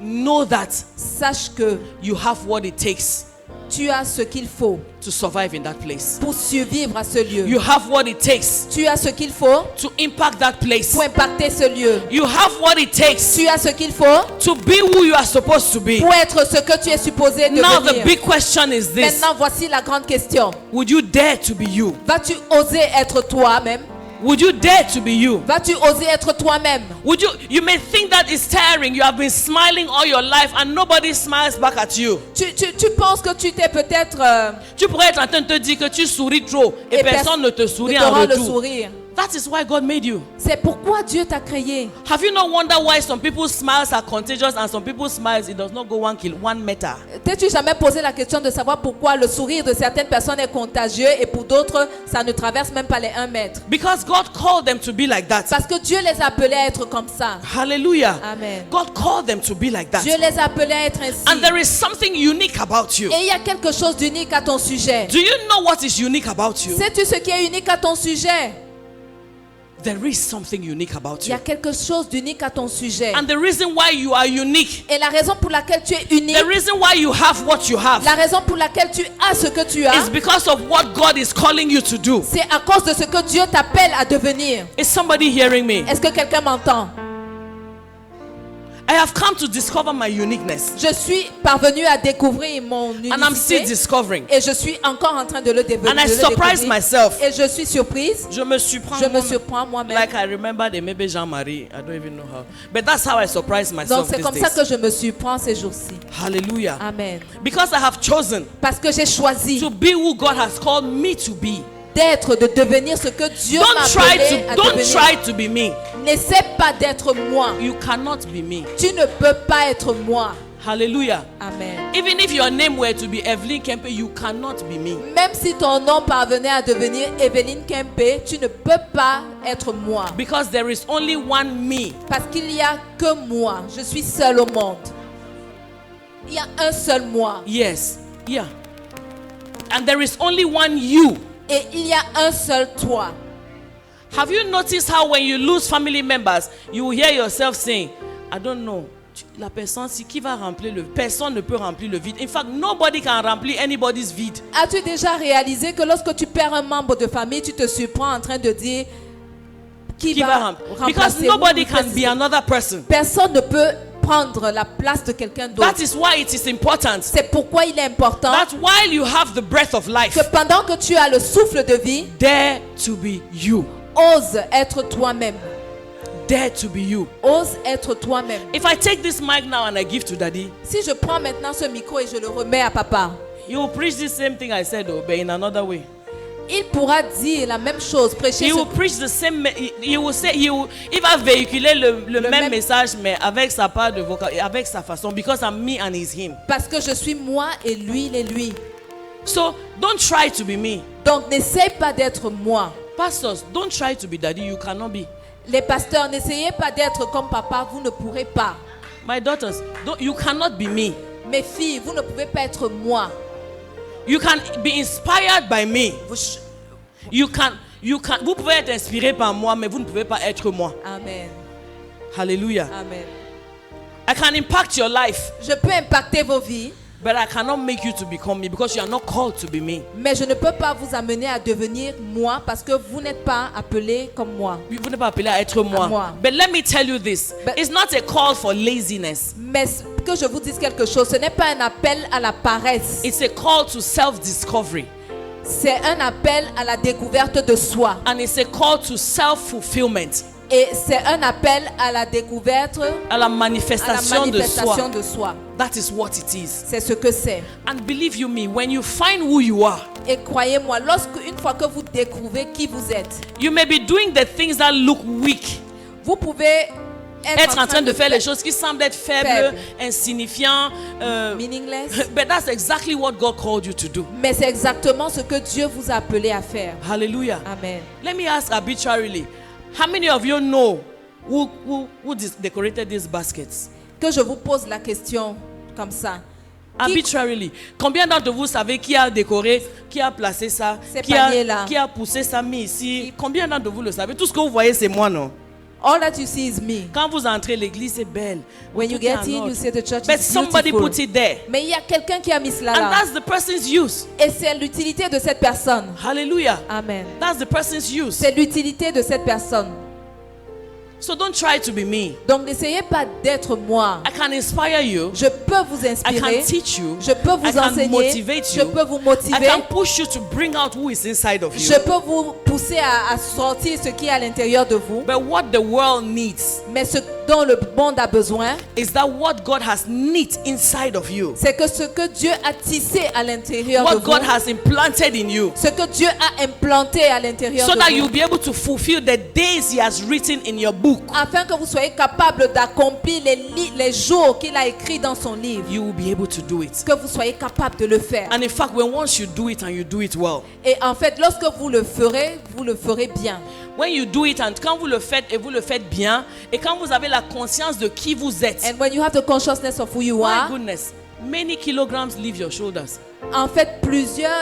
Know that. Sache que you have what it takes. Tu as ce qu'il faut to survive in that place. Pour survivre à ce lieu. You have what it takes. Tu as ce qu'il faut to impact that place. Pour impacter ce lieu. You have what it takes. Tu as ce qu'il faut to be who you are supposed to be. Pour être ce que tu es supposé devenir. Now the big question is this. Maintenant voici la grande question. Would you dare to be you? Vas-tu oser être toi-même? Would you dare to be you? Vas-tu oser être toi-même? Would you may think that it's tiring. You have been smiling all your life and nobody smiles back at you. Tu penses que tu t'es peut-être tu pourrais être en train de te dire que tu souris trop et personne ne te sourit en retour. Sourire. That is why God made you. C'est pourquoi Dieu t'a créé. Have you not wondered why some people's smiles are contagious and some people's smiles it does not go 1 meter? T'es-tu jamais posé la question de savoir pourquoi le sourire de certaines personnes est contagieux et pour d'autres ça ne traverse même pas les 1 mètre? Because God called them to be like that. Parce que Dieu les a appelés à être comme ça. Hallelujah. Amen. God called them to be like that. Dieu les a appelés à être ainsi. And there is something unique about you. Et il y a quelque chose d'unique à ton sujet. Do you know what is unique about you? Sais-tu ce qui est unique à ton sujet? There is something unique about you. Il y a quelque chose d'unique à ton sujet. And the reason why you are unique. Et la raison pour laquelle tu es unique. The reason why you have what you have. La raison pour laquelle tu as ce que tu as. Is because of what God is calling you to do. C'est à cause de ce que Dieu t'appelle à devenir. Is somebody hearing me? Est-ce que quelqu'un m'entend? I have come to discover my uniqueness. Je suis parvenu à découvrir mon unicité. And I'm still discovering. Et je suis encore en train de le développer. And I surprise myself. Et je suis surprise. Je me surprends moi-même. Like I remember the maybe Jean-Marie. I don't even know how. But that's how I surprise myself. Donc c'est comme ça que je me surprends ces jours-ci. Hallelujah. Amen. Because I have chosen. Parce que j'ai choisi. To be who God has called me to be. D'être, de devenir ce que Dieu m'a appelé à devenir. Don't try to be me. N'essaie pas d'être moi. You cannot be me. Tu ne peux pas être moi. Hallelujah. Amen. Even if your name were to be Evelyn Kempe, you cannot be me. Même si ton nom parvenait à devenir Evelyn Kempe, tu ne peux pas être moi. Because there is only one me. Parce qu'il n'y a que moi. Je suis seul au monde. Il y a un seul moi. Yes. Yeah. And there is only one you. Et il y a un seul toi. Have you noticed how when you lose family members, you hear yourself saying, I don't know, la personne, qui va remplir le vide? Personne ne peut remplir le vide. In fact, nobody can remplir anybody's vide. As-tu déjà réalisé que lorsque tu perds un membre de famille, tu te surprends en train de dire qui va remplacer? Because nobody can be another person. Personne ne peut prendre la place de quelqu'un d'autre. That is why it is important C'est pourquoi il est important that while you have the breath of life, que pendant que tu as le souffle de vie, dare to be you. ose être toi-même. Dare to be you. Ose être toi-même. If I take this mic now and I give to daddy, Si je prends maintenant ce micro et je le remets à papa, he will preach the same thing I said, but in another way. il pourra dire la même chose, prêcher He will preach the same. He will say. Il va véhiculer le même message, mais avec sa part de vocal, avec sa façon, because I'm me and he's him. parce que je suis moi et lui, il est lui. So don't try to be me. Donc n'essaye pas d'être moi. Pastors, don't try to be daddy. You cannot be. Les pasteurs, n'essayez pas d'être comme papa, vous ne pourrez pas. My daughters, you cannot be me. Mes filles, vous ne pouvez pas être moi. You can be inspired by me. Vous- Vous pouvez être inspiré par moi, mais vous ne pouvez pas être moi. Amen. Hallelujah. Amen. I can impact your life, Je peux impacter vos vies, but I cannot make you to become me because you are not called to be me. mais je ne peux pas vous amener à devenir moi parce que vous n'êtes pas appelé comme moi. Vous n'êtes pas appelé à être moi. moi. But let me tell you this. But- It's not a call for laziness. Mais que je vous dise quelque chose, ce n'est pas un appel à la paresse. It's a call to self-discovery. C'est un appel à la découverte de soi. And it's a call to self-fulfillment. Et c'est un appel à la découverte, À la à la manifestation de manifestation soi. de soi. That is what it is. C'est ce que c'est. And believe you me, when you find who you are, Et croyez-moi, une fois que vous découvrez qui vous êtes, you may be doing the things that look weak. vous pouvez Être en train de faire les choses qui semblent être faibles, Faible. insignifiants. meaningless. But that's exactly what God called you to do. Mais c'est exactement ce que Dieu vous a appelé à faire. Hallelujah. Amen. Let me ask arbitrarily, how many of you know who decorated these baskets? Que je vous pose la question comme ça. Qui, Arbitrarily. Combien d'entre vous savez qui a décoré, qui a placé ça, Ces qui paniers-là. qui a poussé ça, mis ici? Combien d'entre vous le savez? Tout ce que vous voyez, c'est moi, non? all that you see is me. Quand vous entrez, l'église est belle. When you Tout est get en in, ordre. you see the church But is somebody beautiful. put it there. Mais il y a quelqu'un qui a mis cela And là. that's the person's use. Et c'est l'utilité de cette personne. Hallelujah. Amen. That's the person's use. C'est l'utilité de cette personne. So don't try to be me. Donc n'essayez pas d'être moi. I can inspire you. Je peux vous I inspirer. can teach you. Je peux I vous can enseigner. motivate Je you. peux vous I motiver. can push you to bring out who is inside of you. Je peux vous pousser à sortir ce qui est à l'intérieur de vous. But what the world needs Mais ce dont le monde a besoin, is that what God has knit inside of you. c'est que ce que Dieu a tissé à l'intérieur de What vous, God has implanted in you. ce que Dieu a implanté à l'intérieur So de that vous, you'll be able to fulfill the days He has written in your book. afin que vous soyez capable d'accomplir les jours qu'il a écrits dans son livre, You will be able to do it. que vous soyez capable de le faire. And in fact, when once you do it and you do it well, Et en fait, lorsque vous le ferez bien. when you do it and quand vous le faites et vous le faites bien, et quand vous avez la conscience de qui vous êtes, And when you have the consciousness of who you my are, goodness, many kilograms leave your shoulders. en fait,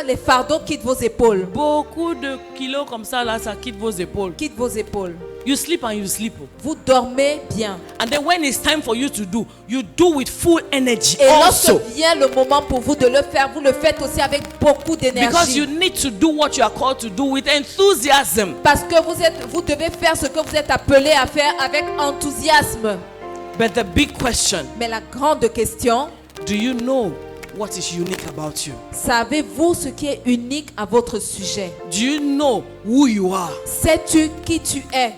les fardeaux quittent vos épaules. Beaucoup de kilos comme ça, là, ça quitte vos épaules. Quittent vos épaules. You sleep and you sleep. Vous dormez bien. And then when it's time for you to do, you do with full energy Et also. lorsque vient le moment pour vous de le faire, vous le faites aussi avec beaucoup Because you d'énergie. need to do what you are called to do with enthusiasm. Parce que vous devez faire ce que vous êtes appelé à faire avec enthousiasme. But the big question, Mais la grande question, do you know what is unique about you? savez-vous ce qui est unique à votre sujet? Do you know who you are? Sais-tu qui tu es?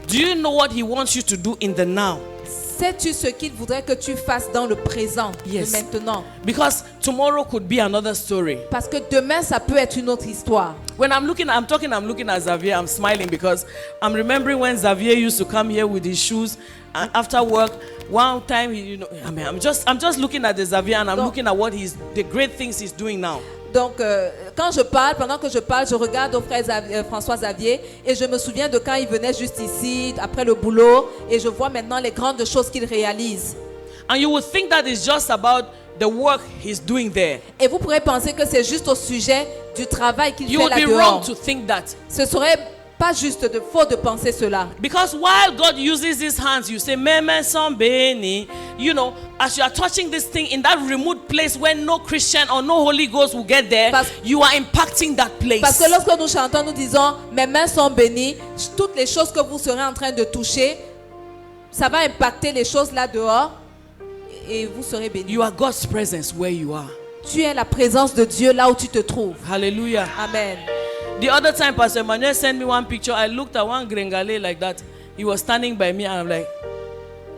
Do you know what He wants you to do in the now? Sais-tu ce qu'il voudrait que tu fasses dans le présent, Yes. le maintenant? Because tomorrow could be another story. Parce que demain, ça peut être une autre histoire. When I'm looking at Xavier, I'm smiling because I'm remembering when Xavier used to come here with his shoes and after work. One time, I'm just looking at the Xavier and I'm Donc- looking at the great things he's doing now. Donc, pendant que je parle, je regarde au frère François Xavier et je me souviens de quand il venait juste ici, après le boulot, et je vois maintenant les grandes choses qu'il réalise. And you would think that it's just about the work he's doing there. Et vous pourrez penser que c'est juste au sujet du travail qu'il You fait would be là-dehors. wrong to think that. Ce serait pas juste faux de penser cela. Because while God uses his hands, you say, Meme son beni. You know, as you are touching this thing in that remote place where no Christian or no Holy Ghost will get there, you are impacting that place. Parce que lorsque nous chantons, nous disons, mes mains sont bénies, toutes les choses que vous serez en train de toucher, ça va impacter les choses là dehors. et vous serez bénis. You are God's presence where you are. Tu es la présence de Dieu là où tu te trouves. Hallelujah. Amen. The other time, Pastor Emmanuel sent me one picture. I looked at one Grengale like that. He was standing by me and I'm like,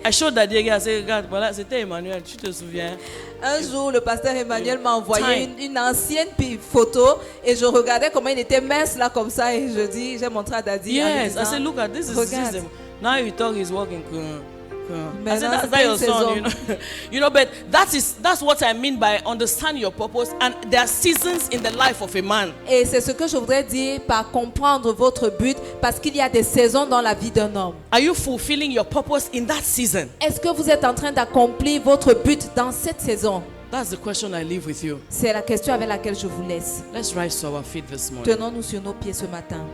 I showed that again. I said, regarde, voilà, c'était Emmanuel, tu te souviens? Un jour, le pasteur Emmanuel m'a envoyé une ancienne photo et je regardais comment il était mince là comme ça et j'ai montré à Daddy. Yes, I said, look at this. Regarde. Is now you talk he's walking. I said, Maintenant, that's your c'est son, une you know. You know, but that's what I mean by understand your purpose. And there are seasons in the life of a man. Et c'est ce que je voudrais dire par comprendre votre but, parce qu'il y a des saisons dans la vie d'un homme. Are you fulfilling your purpose in that season? Est-ce que vous êtes en train d'accomplir votre but dans cette saison? That's the question I leave with you. C'est la question avec laquelle je vous laisse. Let's rise to our feet this morning. Tenons-nous sur nos pieds ce matin.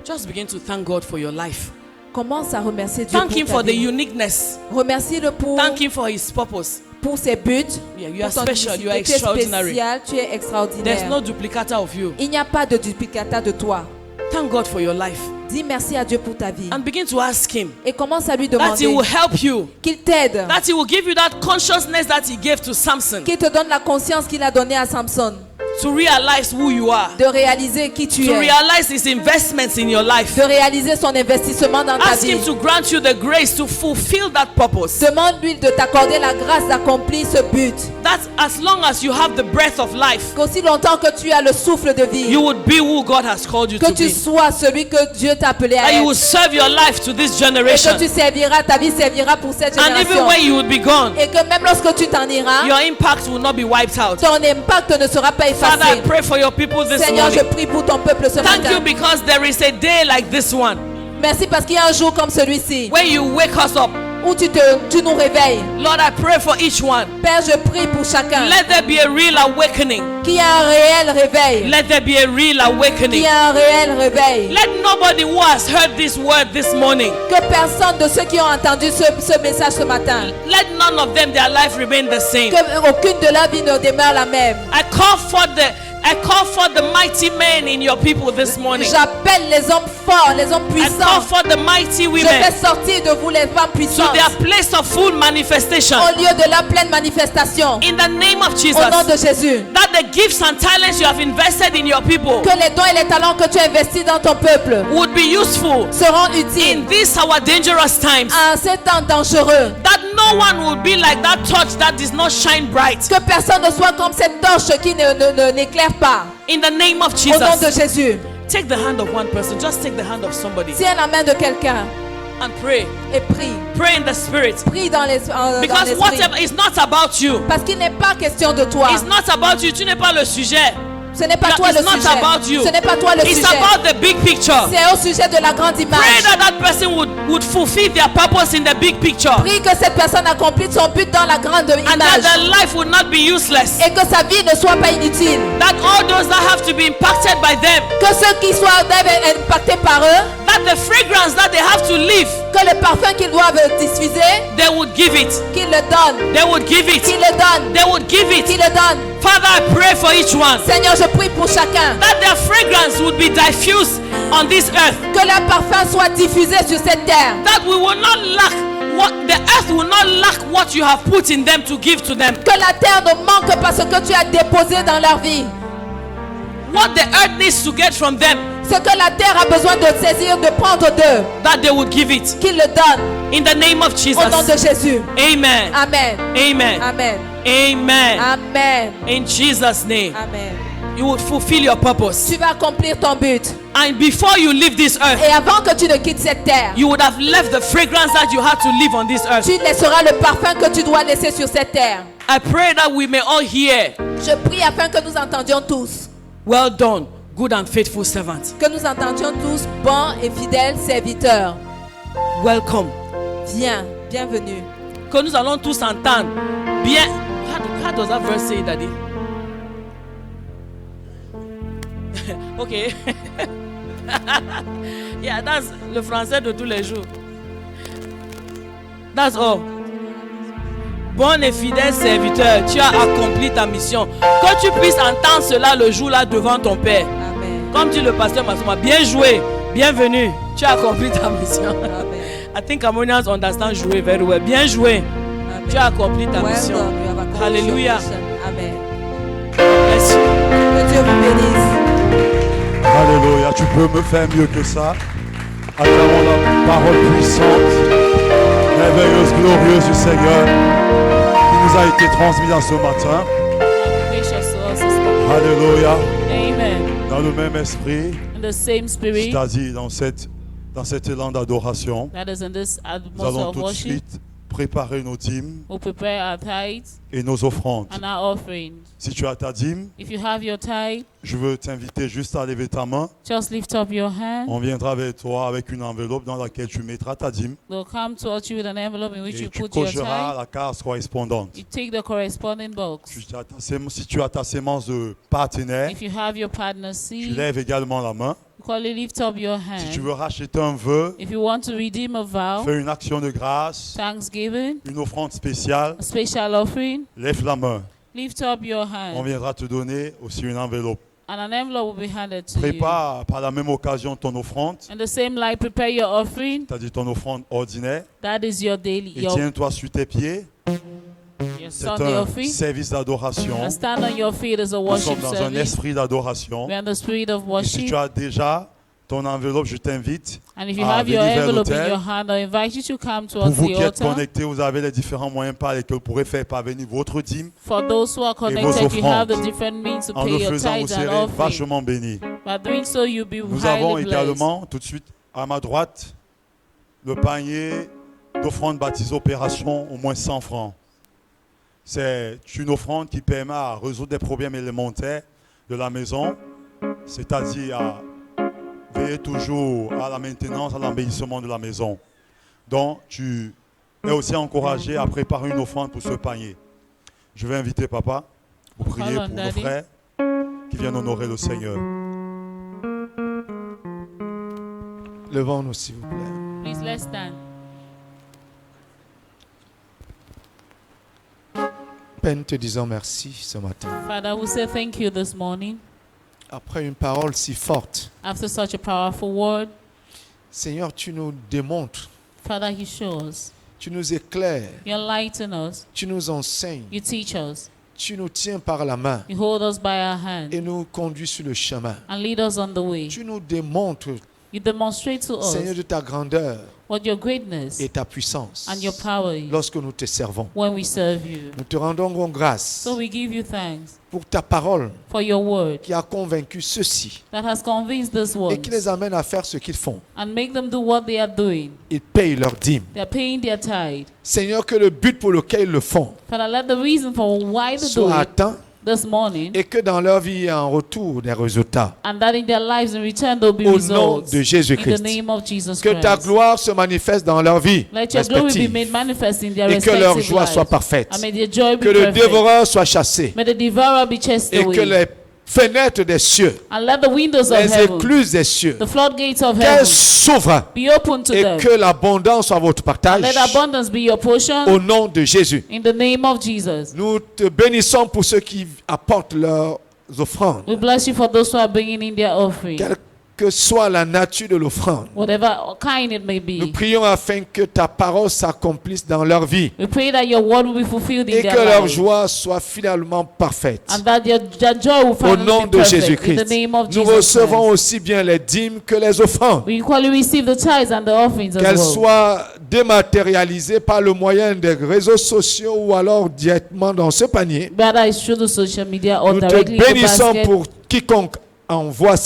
Just begin to thank God for your life. Commence à remercier Dieu Thank pour Him ta for the vie. uniqueness. Remercie-le Thank Him for His purpose. pour ses buts. Yeah, you pour are ton special. You are unicité. Tu es extraordinary. spécial, tu es There's extraordinaire. no duplicata of you. Il n'y a pas de duplicata de toi. Thank God for your life. Dis merci à Dieu pour ta vie. And begin to ask Him Et commence à lui that He demander will help you. qu'il t'aide. That He will give you that consciousness that He gave to Samson. Qu'il te donne la conscience qu'il a donnée à Samson. To realize who you are. De réaliser qui tu To es. realize His investments in your life. De réaliser son investissement dans ta Ask vie. Him to grant you the grace to fulfill that purpose. Demande-lui de t'accorder la grâce d'accomplir ce but. That as long as you have the breath of life, Qu'aussi longtemps que tu as le souffle de vie, you would be who God has called you que to tu be. sois celui que Dieu t'a appelé à And you être. will serve your life to this Et generation. que tu serviras, ta vie servira pour cette And even génération. when you would be gone, Et que même lorsque tu t'en iras, your impact will not be wiped out. ton impact ne sera pas Father, I effacé. pray for your people this Seigneur, je morning. prie pour ton peuple ce Thank you matin. because there is a day like this one Merci parce qu'il y a un jour comme celui-ci where you wake us up. où tu nous réveilles. Lord, I pray for each one. Père, je prie pour chacun Let there be a real awakening. qu'il y ait un réel réveil. Let there be a real Qu'il awakening. y ait un réel réveil. Let nobody who has heard this word this morning, Que personne de ceux qui ont entendu ce message ce matin, let none of them, their life remain the same. que aucune de leur vie ne demeure la même. I call for the mighty men in your people this morning. J'appelle les hommes forts, les hommes I call puissants. for the mighty Je women fais sortir de vous les femmes to puissantes their place of full manifestation. au lieu de la pleine manifestation. In the name of Jesus, Au nom de Jésus. that the gifts and talents you have invested in your people Que les dons et les talents que tu as investis dans ton peuple would be useful seront utiles in these our dangerous times. à ces temps dangereux. That no one will be like that torch that does not shine bright. Que personne ne soit comme cette torche qui n'éclaire pas. In the name of Au nom de Jesus, Jésus. take the hand of one person. Just take the hand of somebody Tiens la main de quelqu'un and pray. et prie. Pray in the spirit. Prie dans Because l'esprit. whatever, it's not about you. Parce qu'il n'est pas question de toi. It's not about you. Tu n'es pas le sujet. Ce n'est pas toi It's le not sujet. about you. Ce n'est pas toi le It's sujet. about the big picture. C'est au sujet de la grande Pray image. that that person would fulfill their purpose in the big picture. Prie que cette personne accomplisse son but dans la grande And that image. their life would not be useless. Et que sa vie ne soit pas inutile. That all those that have to be impacted by them, Que ceux qui doivent être impactés par eux, that the fragrance that they have to leave, que le parfum qu'ils doivent diffuser, they would give it. qu'ils le donnent. They would give Qu'ils it. le donnent. They would give Qu'ils it. le donnent. Father, I pray for each one Seigneur, je prie pour chacun. that their fragrance would be diffused on this earth. Que leur parfum soit diffusé sur cette terre. That we will not lack what the earth will not lack what you have put in them to give to them. Que la terre ne manque pas ce que tu as déposé dans leur vie. What the earth needs to get from them, Ce que la terre a besoin de saisir, de prendre d'eux. that they would give it. Qu'ils le donnent. In the name of Au nom de Jesus. Jésus. Amen. Amen. Amen. Amen. Amen. Amen. In Jesus' name. Amen. You would fulfill your purpose. Tu vas accomplir ton but. And before you leave this earth, Et avant que tu ne quittes cette terre, you would have left the fragrance that you had to leave on this earth. tu laisseras le parfum que tu dois laisser sur cette terre. I pray that we may all hear, Je prie afin que nous entendions tous. well done, good and faithful servant. Que nous entendions tous, bons et fidèles serviteurs. Welcome. Viens, bienvenue. Que nous allons tous entendre bien. How does that verse say, Daddy? Okay. Yeah, that's le français de tous les jours. That's all. Bon et fidèle serviteur, tu as accompli ta mission. Que tu puisses entendre cela le jour-là devant ton Père. Amen. Comme dit le pasteur Massouma, bien joué, bienvenue, tu as accompli ta mission. Amen. I think Cameroonians understand jouer very well. Bien joué. Amen. Tu as accompli ta Well mission. done. You have accomplished Hallelujah. your mission. Amen. Merci. Que Dieu vous bénisse. Alléluia, tu peux me faire mieux que ça. Acclamons la parole puissante, merveilleuse, glorieuse du Seigneur qui nous a été transmise en ce matin. Gracious to us this morning. Alléluia, Amen. dans le même esprit, In the same spirit c'est-à-dire dans cet élan d'adoration, that is in this nous atmosphere allons of tout de worship, suite préparer nos dîmes we'll prepare our tithes et nos offrandes. and our offerings. Si tu as ta dîme, If you have your tithe, je veux t'inviter juste à lever ta main. just lift up your hand. On viendra vers toi avec une enveloppe dans laquelle tu mettras ta dîme They'll come towards you with an envelope in which et you tu put your cocheras tithe. la case correspondante. You take the corresponding box. Si tu as ta sémence de partenaire, If you have your partner tu seed, lèves également la main. equally lift up your Si tu hand. veux racheter un vœu, If you want to redeem a vow, fais une action de grâce, thanksgiving, une offrande spéciale, a special offering, lève la main. lift up your On hand. viendra te donner aussi une enveloppe. And an envelope will be handed to you. Prépare par la même occasion ton offrande, In the same light, prepare your offering. c'est-à-dire ton offrande ordinaire, That is your daily, et your tiens-toi sur tes pieds. C'est Sunday un offering. service d'adoration. And stand on your feet as a Nous worship sommes dans un service. esprit d'adoration. We're in the spirit of Et si worship. tu as déjà ton enveloppe, je t'invite And if you à have your venir vers envelope in l'autel. your hand, I invite you to come Pour towards vous the qui êtes altar. connectés, vous avez les différents moyens par lesquels vous pourrez faire parvenir votre dîme. For those who are vos connected, you have the offrandes. different means to En pay le your faisant, vous tithes and serez offering. vachement bénis. By doing so, you'll be Nous avons highly blessed. également, tout de suite, à ma droite, le panier d'offrande baptisée opération, au moins 100 francs. C'est une offrande qui permet à résoudre des problèmes élémentaires de la maison, c'est-à-dire à veiller toujours à la maintenance, à l'embellissement de la maison. Donc, tu es aussi encouragé à préparer une offrande pour ce panier. Je vais inviter papa pour prier Hold on, pour nos Daddy. frères qui viennent honorer le Seigneur. Levons-nous, s'il vous plaît. Please, let's stand. Père, nous te disons merci ce matin. Father, we say thank you this morning. Après une parole si forte, After such a powerful word, Seigneur, tu nous démontres, Father, you show us. tu nous éclaires, You enlighten us. tu nous enseignes, You teach us. tu nous tiens par la main You hold us by our hand et nous conduis sur le chemin. and lead us on the way. Tu nous démontres, You demonstrate to Seigneur, us de ta grandeur what your greatness et ta puissance and your power is lorsque nous te servons. when we serve you. Nous te rendons grâce So we give you thanks pour ta parole for your word qui a convaincu ceux-ci that has convinced this et world qui les amène à faire ce qu'ils font. and make them do what they are doing. Ils payent leur dîme. They are paying their tithe. Seigneur, que le but pour lequel ils le font Father, let the reason for why they do soit it atteint this morning et que dans leur vie, il y ait un retour des résultats. and that in their lives in return there will be Au nom results de in Jésus-Christ. the name of Jesus Que ta Christ. gloire se manifeste dans leur vie Let your glory be respective made manifest in their et que leur respective joie soit lives. parfaite. And may their joy be Que le perfect. dévoreur soit chassé May the devourer be chased et que away. les fenêtres des cieux, And let the windows of les heaven, écluses des cieux, the floodgates of qu'elles heaven, s'ouvrent be open to et them. que l'abondance soit votre partage Let abundance be your portion au nom de Jésus. in the name of Jesus. Nous te bénissons pour ceux qui apportent leurs offrandes. We bless you for those who are bringing in their offering, Quelle que soit la nature de l'offrande, whatever kind it may nous be. prions afin que ta parole s'accomplisse dans leur vie We pray that your word will be fulfilled in et their que leur lives, joie soit finalement parfaite. and that their joy will Au finally nom be de perfect in Jésus-Christ, the name of nous Jesus recevons Christ. aussi bien les dîmes que les offrandes. We equally receive the tithes and the offerings as Qu'elles well. soient dématérialisées par le moyen des réseaux sociaux ou alors directement dans ce panier. Whether it's through the social media or Nous te directly in the bénissons basket. pour quiconque envoie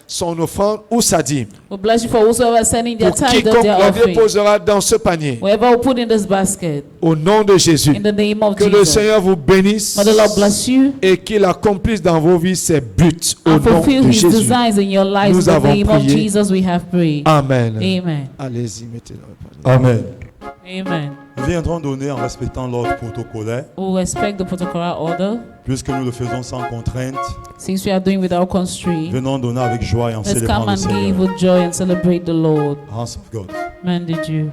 son offrande ou sa dîme. We bless you for whosoever sending their Pour tithes or quiconque their la offering. déposera dans ce panier. Whoever will put in this basket, Au nom de Jésus. in the name of Que le Jesus. Seigneur vous bénisse May the Lord bless you et qu'il accomplisse dans vos vies ses buts. Au and nom fulfill de His Jésus. designs in your lives. Nous In the avons name of prié. Jesus, we have prayed. Amen. Amen. Allez-y, mettez-le. au panier. Amen. Amen. Nous viendrons donner en respectant l'ordre protocolaire, We respect the protocol order. puisque nous le faisons sans contrainte. Since we are doing without constraint, Venons donner avec joie et en let's célébrant come le and give Seigneur. with joy and celebrate the Lord. House of God. Man, did you?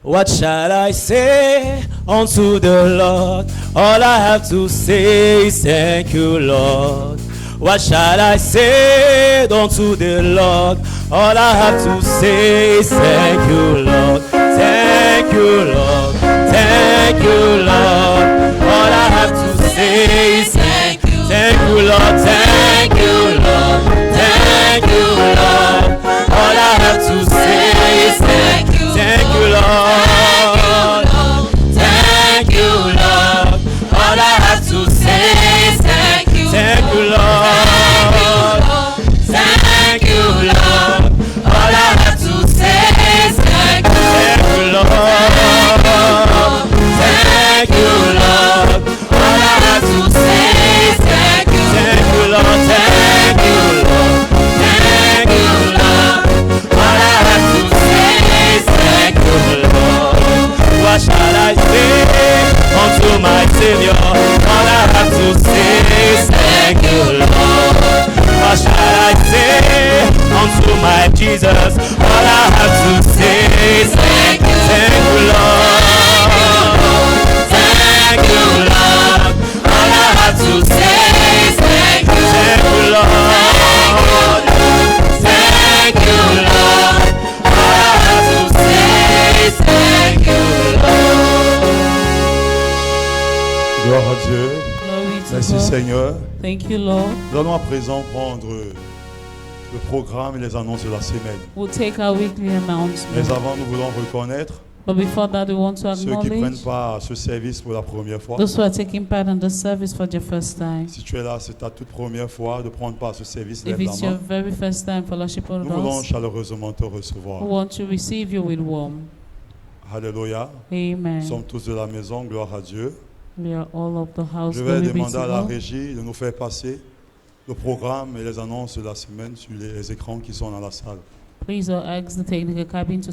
What shall I say unto the Lord? All I have to say is thank you, Lord. What shall I say unto the Lord? All I have to say is thank you, Lord. Thank you, Lord. Thank you, Lord. All I have to say is thank you, Lord. Thank you, Lord. Thank you, Lord. All I have to say is thank you, Lord. Thank you, Lord. All I have to say is thank you, Lord. Thank you, Lord. All I have to say is thank you, Lord. Thank you, Lord. All I have to say is thank you, Lord. Thank you, Lord. Thank you, Lord. All I have to say is thank you, Lord. What shall I say unto my Savior? All I have to say is thank you, Lord. What shall I say unto my Jesus? All I have to say is thank you, Lord. Thank you, Lord. All I have to say is thank you, Lord. Thank you, Lord. All I have to say is thank you, Lord. Gloire à Dieu. Glory to Merci God. Seigneur. Thank you, Lord. Nous allons à présent prendre le programme et les annonces de la semaine. We'll take our weekly Mais announcement. avant, nous voulons reconnaître But before that, we want to ceux qui prennent acknowledge part à ce service pour la première fois. those who are taking part in the service for the first time. Si tu es là, c'est ta toute première fois de prendre part à ce service, If lève la it's your main. very first time fellowship with Nous voulons us, chaleureusement te we recevoir. want to receive you with warm. Alléluia. Nous Amen. sommes tous de la maison, gloire à Dieu. We are all of the house. Je vais Glory be demander to à la God. régie de nous faire passer le programme et les annonces de la semaine sur les écrans qui sont dans la salle. Please ask the technical cabin to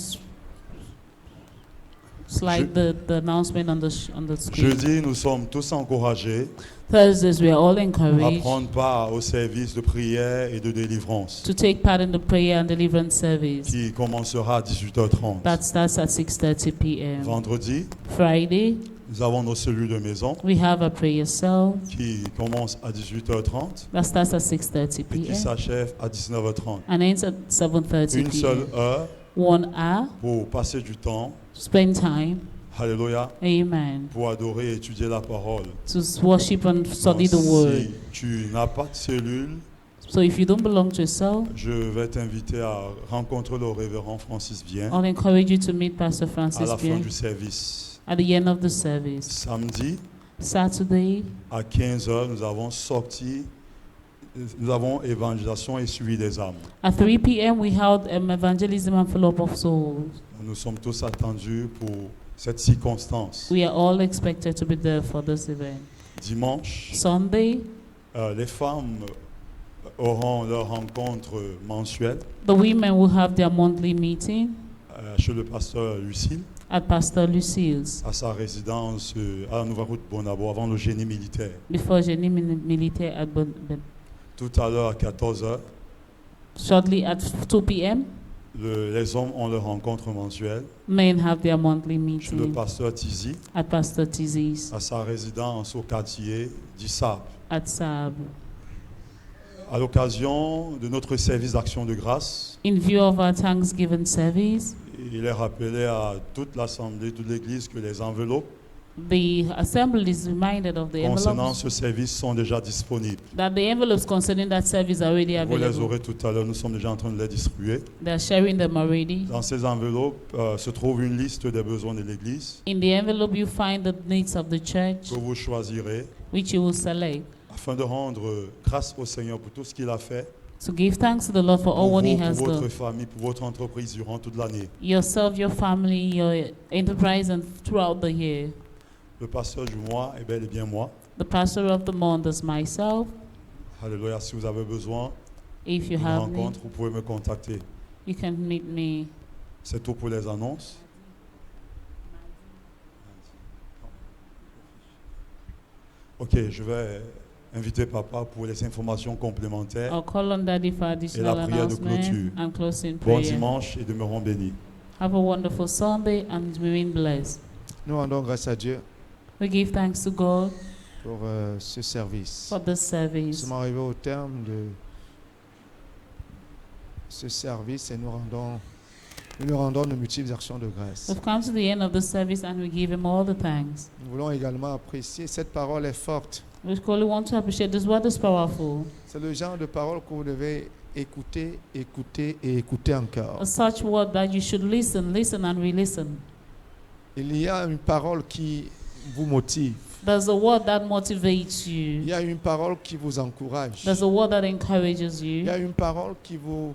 slide the announcement on the screen. Jeudi, nous sommes tous encouragés Thursdays, we are all à encouraged prendre part au service de prière et de délivrance to take part in the prayer and deliverance service. qui commencera à 18h30. That starts at 6:30 p.m. Vendredi, Friday, nous avons nos cellules de maison we have a prayer cell qui commencent à 18h30 that starts at 6:30 et qui p.m. s'achèvent à 19h30. and ends at 7:30 Une seule p.m. heure 1 hour, pour passer du temps, spend time, alléluia, amen, pour adorer et étudier la parole. to worship and study the Donc, word. si tu n'as pas de cellule, So if you don't belong to a cell, je vais t'inviter à rencontrer le révérend Francis Bien I'll encourage you to meet Pastor à Francis la fin Bien du service. at the end of the service. Samedi, Saturday, à 15h, nous avons évangélisation et suivi des âmes. at 3 p.m., we held evangelism and follow-up of souls. Nous sommes tous attendus pour cette circonstance. We are all expected to be there for this event. Dimanche, Sunday, les femmes auront leur rencontre mensuelle the women will have their monthly meeting chez le pasteur Lucille at Pastor Lucille's à sa résidence à la Nouvelle Route Bonabo avant le génie militaire. before Jenny Militaire at Tout à l'heure à 14h, shortly at 2 p.m. les hommes ont leur rencontre mensuelle Men have their monthly chez le meeting pasteur Tizi at Pastor Tizi's à sa résidence au quartier d'Issab. at Saab. À l'occasion de notre service d'action de grâce, In view of our Thanksgiving service, il est rappelé à toute l'Assemblée, toute l'Église que les enveloppes the assembly is reminded of the concernant envelopes ce service sont déjà disponibles. that the envelopes concerning that service are already Vous les available. aurez tout à l'heure, nous sommes déjà en train de les distribuer. They are sharing them already. Dans ces enveloppes se trouve une liste des besoins de l'Église In the envelope, you find the needs of the church, que vous choisirez which you will select afin de rendre grâce au Seigneur pour tout ce qu'il a fait to give thanks to the Lord for all pour what He vous, has pour votre done. famille, pour votre entreprise durant toute l'année. Yourself, your family, your enterprise, and throughout the year. Le pasteur du mois est bel et bien moi. The pastor of the month is myself. Alléluia. Si vous avez besoin If you d'une have me, rencontre, vous pouvez me contacter. you can meet me. C'est tout pour les annonces. Ok, je vais inviter papa pour les informations complémentaires. I'll call on Daddy for additional prière de announcement clôture. and closing Bon prayer. dimanche et demeurons bénis. Have a wonderful Sunday and remain blessed. Nous rendons grâce à Dieu We give thanks to God pour ce service. for this Nous service. sommes arrivés au terme de ce service et nous lui rendons de multiples actions de grâce. We've come to the end of the service and we give him all the thanks. Nous voulons également apprécier, cette parole est forte. We really want to appreciate this word is powerful. C'est le genre de parole que vous devez écouter, écouter et écouter encore. A such word that you should listen, listen and re-listen. Il y a une parole qui vous motive. There's a word that motivates Il you. y a une parole qui vous encourage. There's a word that encourages Il y a you. une parole qui vous,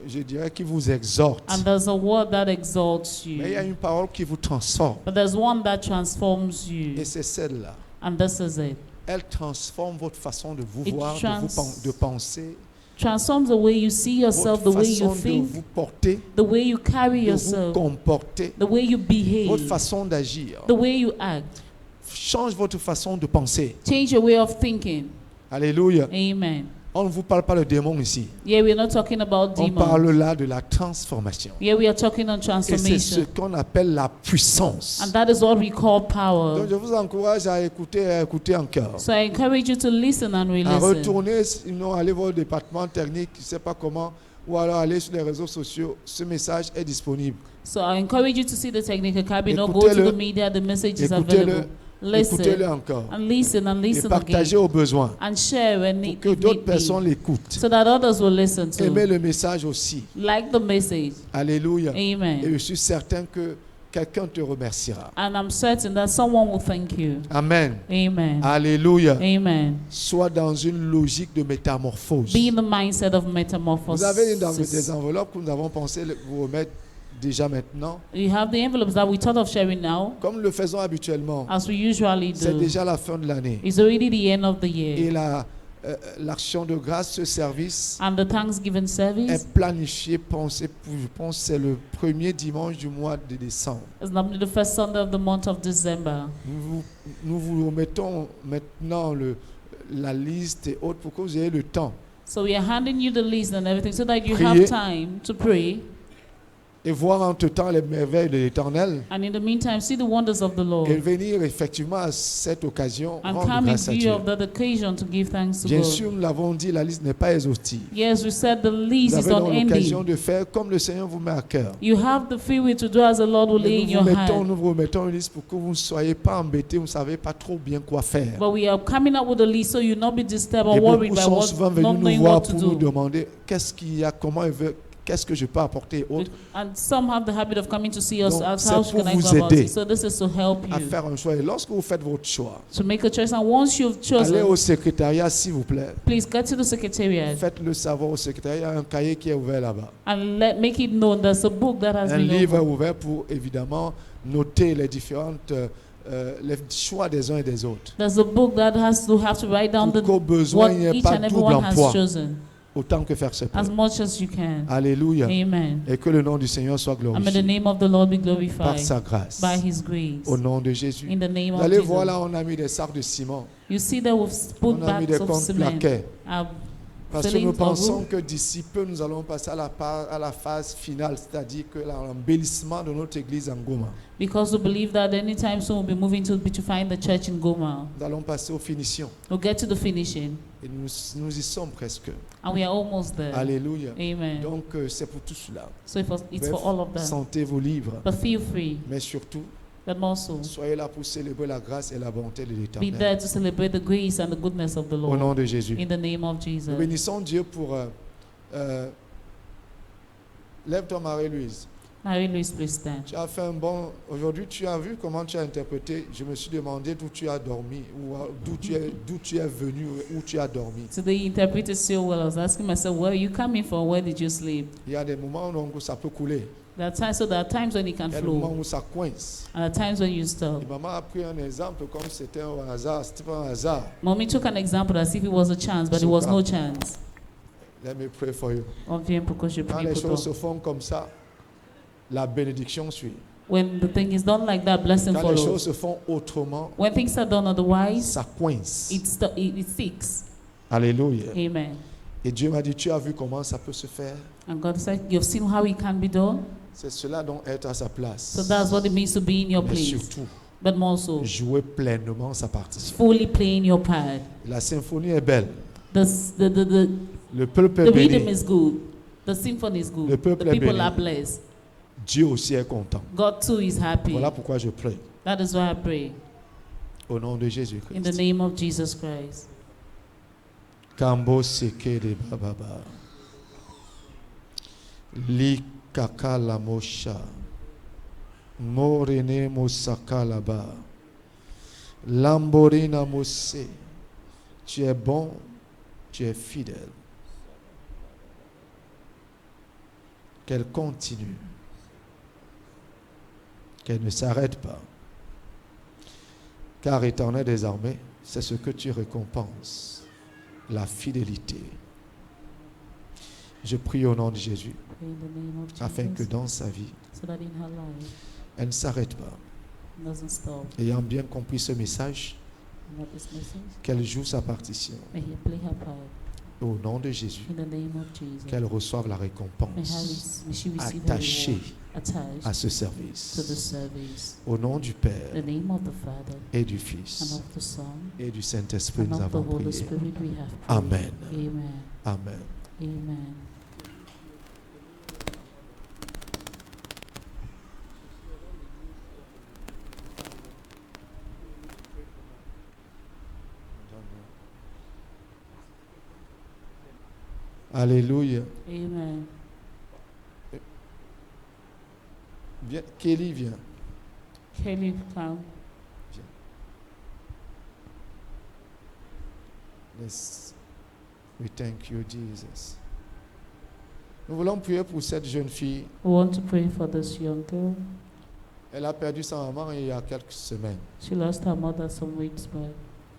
je dirais, qui vous exhorte. And there's a word that exalts Mais il y a you. une parole qui vous transforme. But there's one that transforms you. Et c'est celle-là. And this is it. Elle transforme votre façon de vous It voir, de penser, Transforms the way you see yourself, the votre way you façon de think, vous porter, the way you carry de vous yourself, comporter, the way you votre behave, façon d'agir. the way you act. Change votre façon de penser. Change your way of thinking. Alléluia. Amen. On ne vous parle pas de démons ici. Yeah, we're not talking about On parle demons. là de la transformation. Yeah, we are talking on Et c'est ce transformation. qu'on appelle la puissance. And that is what we call Donc power. je vous encourage à écouter encore. So I encourage you to listen and À re-listen. retourner, sinon aller voir le département technique, je ne sais pas comment, ou alors aller sur les réseaux sociaux. Ce message est disponible. So I encourage you to see the technical cabinet, go to Écoutez-le. the media, the message is Écoutez-le. available. Écoutez-le Listen encore. and listen and Et listen partagez again. au besoin. And share when Pour need, que if d'autres need be. personnes l'écoutent. So that others will listen Aimez to. le message aussi. Like the message. Alléluia. Et Amen. je suis certain que quelqu'un te remerciera. And I'm certain that someone will thank you. Amen. Amen. Alléluia. Amen. Sois dans une logique de métamorphose. Be in the mindset of Vous metamorphosis. avez des enveloppes que nous avons pensé vous remettre déjà maintenant. You have the envelopes that we thought of sharing now, Comme nous le faisons habituellement. as we usually C'est do. déjà la fin de l'année. It's already the end of the Et year. l'action de grâce, ce service And the Thanksgiving service est planifié, pensé pour, je pense, c'est le premier dimanche du mois de décembre. is normally the first Sunday of the month of December. Nous vous remettons maintenant la liste et autres pour que vous ayez le temps So we are handing you the list and everything so that you Priez. have time to pray. et voir entre-temps les merveilles de l'Éternel And in the meantime, see the wonders of the et Lord. venir effectivement à cette occasion And rendre come in grâce à view Dieu. of that occasion to give thanks to Bien God. sûr, nous l'avons dit, la liste n'est pas exhaustive. Yes, we said the Vous list is avez donc l'occasion unending. de faire comme le Seigneur vous met à cœur. You have the free will to do as the Lord will lay in Et your hand. nous vous remettons une liste pour que vous ne soyez pas embêtés, vous ne savez pas trop bien quoi faire. But we are coming up with a list so you not be disturbed or Et worried beaucoup by sont what, souvent not venus nous knowing voir what to pour nous do. demander qu'est-ce qu'il y a, comment il veut, qu'est-ce que je peux apporter et autres, And some have the habit of coming to see us Donc, as c'est how pour can I vous go about aider it. So this is to help à you faire un choix. Et lorsque vous faites votre choix, to make a choice. And once you've allez au chosen, secrétariat s'il vous plaît. please get to the secretariat Faites-le savoir au secrétariat. Il y a un cahier qui est ouvert là-bas. and make it known there's a book that has Un been livre opened. ouvert pour évidemment noter les différentes les choix des uns et des autres. There's a book that has to have to write down Pour the qu'au besoin, what il n'y ait each pas and double everyone has emploi, chosen autant que faire se peut. as much as you can. Alléluia. Amen. Et que le nom du Seigneur soit And may the glorifié name of the Lord be par glorified sa grâce. by His grace. Au nom de Jésus. In the name Vous of allez voir Jesus. là, on a mis des sacs de ciment. You see that we've put On a mis bags des of comptes cement. plaqués. Parce que Filling nous of pensons wood. que d'ici peu, nous allons passer à la phase finale, c'est-à-dire que l'embellissement de notre église en Goma. Because we believe that anytime soon we'll be moving to find the church in Goma. Nous allons passer aux finitions. We'll get to the finishing. Et nous y sommes presque. And we are almost there. Alléluia. Amen. Donc, c'est pour tout cela. So it's for all of them. Sentez vos livres. But feel free. Mais surtout, But also soyez là pour célébrer la grâce et la bonté de be l'Éternel. there to celebrate the grace and the goodness of the Au nom Lord. de Jésus. In the name of Jesus. Nous bénissons Dieu pour... Lève-toi, Marie-Louise. Marie-Louise, please stand. Tu as fait un bon... Aujourd'hui, tu as vu comment tu as interprété. Je me suis demandé d'où tu as dormi, ou d'où tu es venu, où tu as dormi. So they interpreted so well. I was asking myself, where are you coming from? Where did you sleep? Il y a des moments où ça peut couler. There are times when it can Il y a des moments flow. où ça coince. And there are times when you stop. Et maman a pris un exemple comme c'était un hasard. C'était pas un hasard. Mommy took an example as if it was a chance, but it was no chance. Let me pray for you. On vient pour que je Quand prie les pour choses se toi. font comme ça, la bénédiction suit. When the thing is done like that, blessing Quand les choses follows. se font autrement, When things are done otherwise, ça coince. it sticks. Alléluia. Amen. Et Dieu m'a dit, tu as vu comment ça peut se faire? And God said, you've seen how it can be done. C'est cela donc être à sa place. So that's what it means to be in your Mais place. surtout, but more so, jouer pleinement sa partition. fully playing your part. La symphonie est belle. The Le peuple est rhythm béni. is good. The symphony is Le good. The peuple est people béni. are blessed. Dieu aussi est content. God too is happy. Voilà pourquoi je prie. That is why I pray. Au nom de In the Jésus-Christ. name of Jesus Christ. Kambo seke de bababa. Li kaka la mosha. Morene mosaka là-bas. Lamborina mose. Tu es bon, tu es fidèle. Qu'elle continue. Qu'elle ne s'arrête pas. Car éternel des armées, c'est ce que tu récompenses. La fidélité. Je prie au nom de Jésus Pray in the name of afin que Jesus. dans sa vie, So that in her life, elle ne s'arrête pas. it doesn't stop. Ayant bien compris ce message, And that this message, qu'elle joue sa partition. may he play her part. Au nom de Jésus, In the name of Jesus. qu'elle reçoive la May récompense she receive attachée her reward attached à ce to the service. service. Au nom du In Père the name of the Father et du and Fils of the Son et du Saint-Esprit, and nous of the avons Holy prié. Spirit we have prayed. Amen. Amen. Amen. Amen. Alléluia. Amen. Viens, Kelly, viens. Kelly, come. Yes. We thank you, Jesus. Nous voulons prier pour cette jeune fille. We want to pray for this young girl. Elle a perdu sa maman il y a quelques semaines. She lost her mother some weeks back.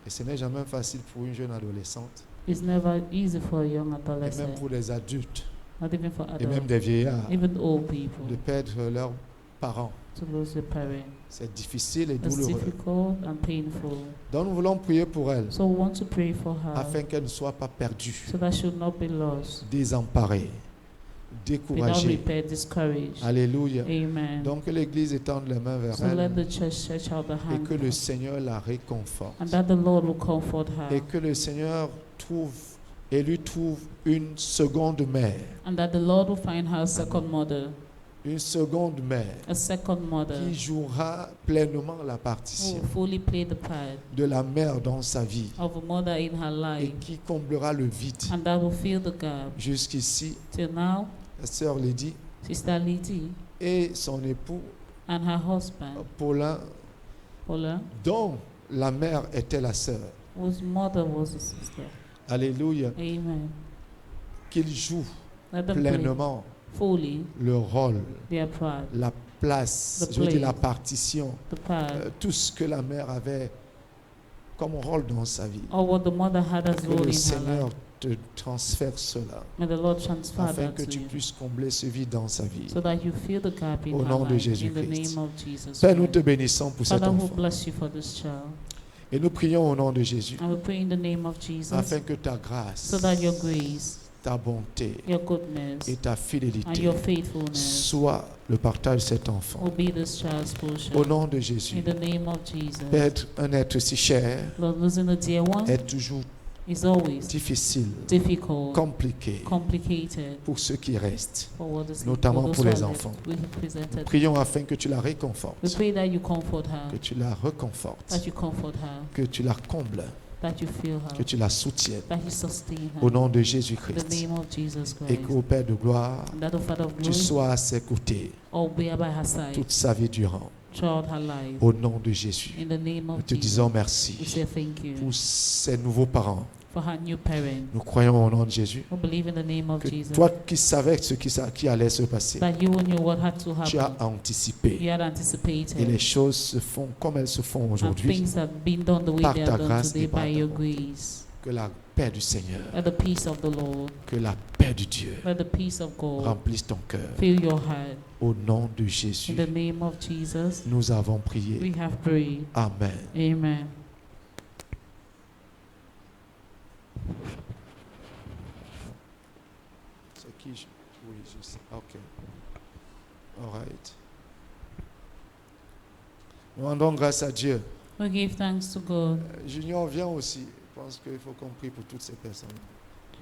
Et ce n'est jamais facile pour une jeune adolescente, It's never easy for a young et même adolescent, pour des adultes, not even for et même adults, des vieillards, even old people, de perdre leurs parents. to lose their parent. C'est difficile et It's douloureux. difficult and painful. Donc nous voulons prier pour elle, So we want to pray for her afin qu'elle ne soit pas perdue, so that she will not be lost, désemparée, be not découragée. repaired, discouraged. Alléluia. Amen. Donc que l'Église étende les mains vers So let elle the church stretch out the et hand que le Seigneur la réconforte. and that the Lord will comfort Et her que le Seigneur lui trouve une seconde mère. and that the Lord will find her a second mother, Une seconde mère a second mother qui jouera pleinement la who partition will fully play the part de la mère dans sa vie of a mother in her et life qui comblera le vide. and that will fill the gap. Jusqu'ici, Till now, la sœur Lydie Sister Lydie et son époux and her husband, Paulin, Paula, dont la mère était la sœur. whose mother was a sister. Alléluia. Amen. Qu'ils jouent Let them play pleinement fully le rôle, their part, la place, The je veux dire place. la partition, the part, tout ce que la mère avait comme rôle dans sa vie. or what the mother had as Que role le in her Seigneur life. te transfère cela May the Lord transfer afin that que to tu you puisses combler ce vide dans sa vie. so that you fill the gap in Au her nom de life. In the Jésus-Christ. name of Jesus Père, nous te Christ. bénissons pour cet Father, we enfant. bless you for this child. Et nous prions au nom de Jésus And we pray in the name of Jesus afin que ta grâce, so that your grace, ta bonté your goodness, et ta and fidélité your faithfulness soient le partage de cet enfant. will be this child's portion. Au nom de Jésus. In the name of Jesus. Perdre un être si cher Lord, losing a dear one est toujours is always difficile, difficult, compliqué complicated pour ceux qui restent. for what is Notamment for those pour who les are enfants. left. We have presented. Prions afin que tu la We réconfortes, pray that you comfort que her, tu la reconfortes, that you comfort her, que tu la combles, that you feel que her, tu la soutiennes. that you sustain Au her. nom de In the Jésus-Christ. name of Jesus Et Christ. qu'au Père de gloire, And that the Father of tu glory sois à ses côtés all be by her side toute sa vie durant. throughout her life. Au nom de Jésus. In the name Nous of te Jesus, disons we merci say thank you pour ces nouveaux parents. for her new parent. Nous croyons au nom de Jésus We believe in the name of que Jesus toi qui savais ce qui allait se passer, that you knew what had to tu as happen. anticipé. You had Et les anticipated. choses se font comme elles se font And aujourd'hui. things have been done the way Par they ta are done grâce today et par by ta your bonté. grace. Que la paix du Seigneur, Let the peace of the Lord, que la paix de Dieu let the peace of God remplisse ton cœur. fill your heart. Au nom de In Jésus, the name of Jesus, nous avons prié. we have prayed. Amen. Amen. C'est qui Oui, je sais. Ok. All right. Nous rendons grâce à Dieu. We give thanks to God. Junior vient aussi. Je pense qu'il faut qu'on prie pour toutes ces personnes.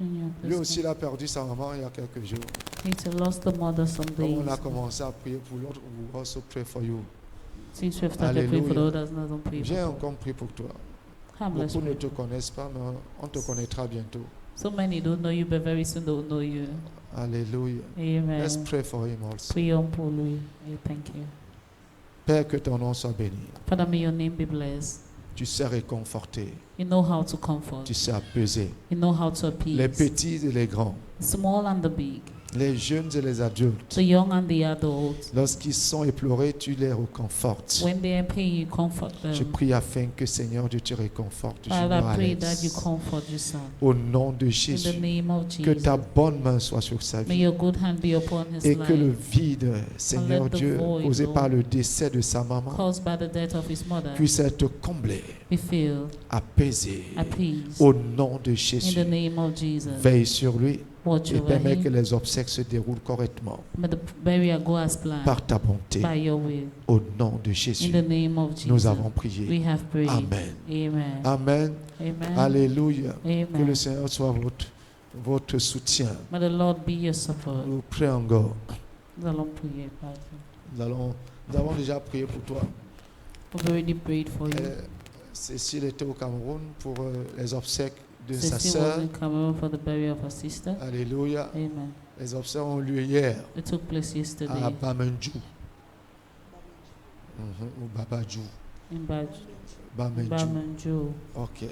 Junior, Lui please aussi, il a perdu sa maman il y a quelques jours. come. He's lost the mother some Comme days. on a commencé à prier pour l'autre, we will also pray for you. Since we've started praying for the Alléluia. others, now don't pray Viens for encore prier pour toi. Come, let's Beaucoup ne pray. te connaissent pas, mais on te connaîtra bientôt. So many don't know you, but very soon they'll know you. Alléluia. Amen. Let's pray for him also. Prions pour lui. Et thank you. Père, que ton nom soit béni. Father, may your name be blessed. Tu sais réconforter. You know how to comfort. Tu sais apaiser. You know how to Les appease. petits et les grands. Small and the big. Les jeunes et les adultes. The young and the adults. Lorsqu'ils sont éplorés, tu les réconfortes. When they are in pain, you comfort Je them. prie afin que Seigneur Dieu te réconforte. Father, Junior I pray Alex. that you comfort your son. Au nom de In Jésus. the name of Que Jesus. ta bonne main soit sur sa May vie. your good hand be upon his Et que le life. vide, Seigneur let the Dieu, void, causé Lord, par le décès de sa maman, Caused by the death of his mother. puisse être comblé, Be filled. apaisé. Appeased. Au nom de In Jésus. the name of Jesus. Veille sur lui Watch et over permets que him. les obsèques se déroulent correctement May the burial go as planned. par ta bonté. By your will. Au nom de In Jésus, the name of Jesus. nous avons We prié. have prayed. Amen. Amen. Amen. Amen. Alléluia. Que le Amen. Seigneur soit votre soutien. May the Lord be your support. Nous prions encore. Nous allons prier, Father. Nous avons déjà prié pour toi. We've already prayed for you. Cécile était au Cameroun pour les obsèques de sa Cecile was sœur. in Cameroon for the burial of her sister. Alléluia. Amen. Les obsèques ont lieu hier It took place à yesterday Bamenju. Ou Babadjou. in Bamenju. Bamanjo. Ok.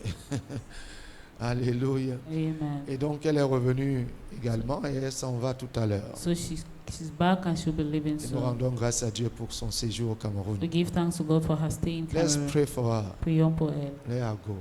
Alléluia. Amen. Et donc elle est revenue également et elle s'en va tout à l'heure. So she's back and she'll be leaving Et nous soon. rendons grâce à Dieu pour son séjour au Cameroun. We give thanks to God for her stay in Let's Cameroon. pray for her. Prions pour elle. Let her go.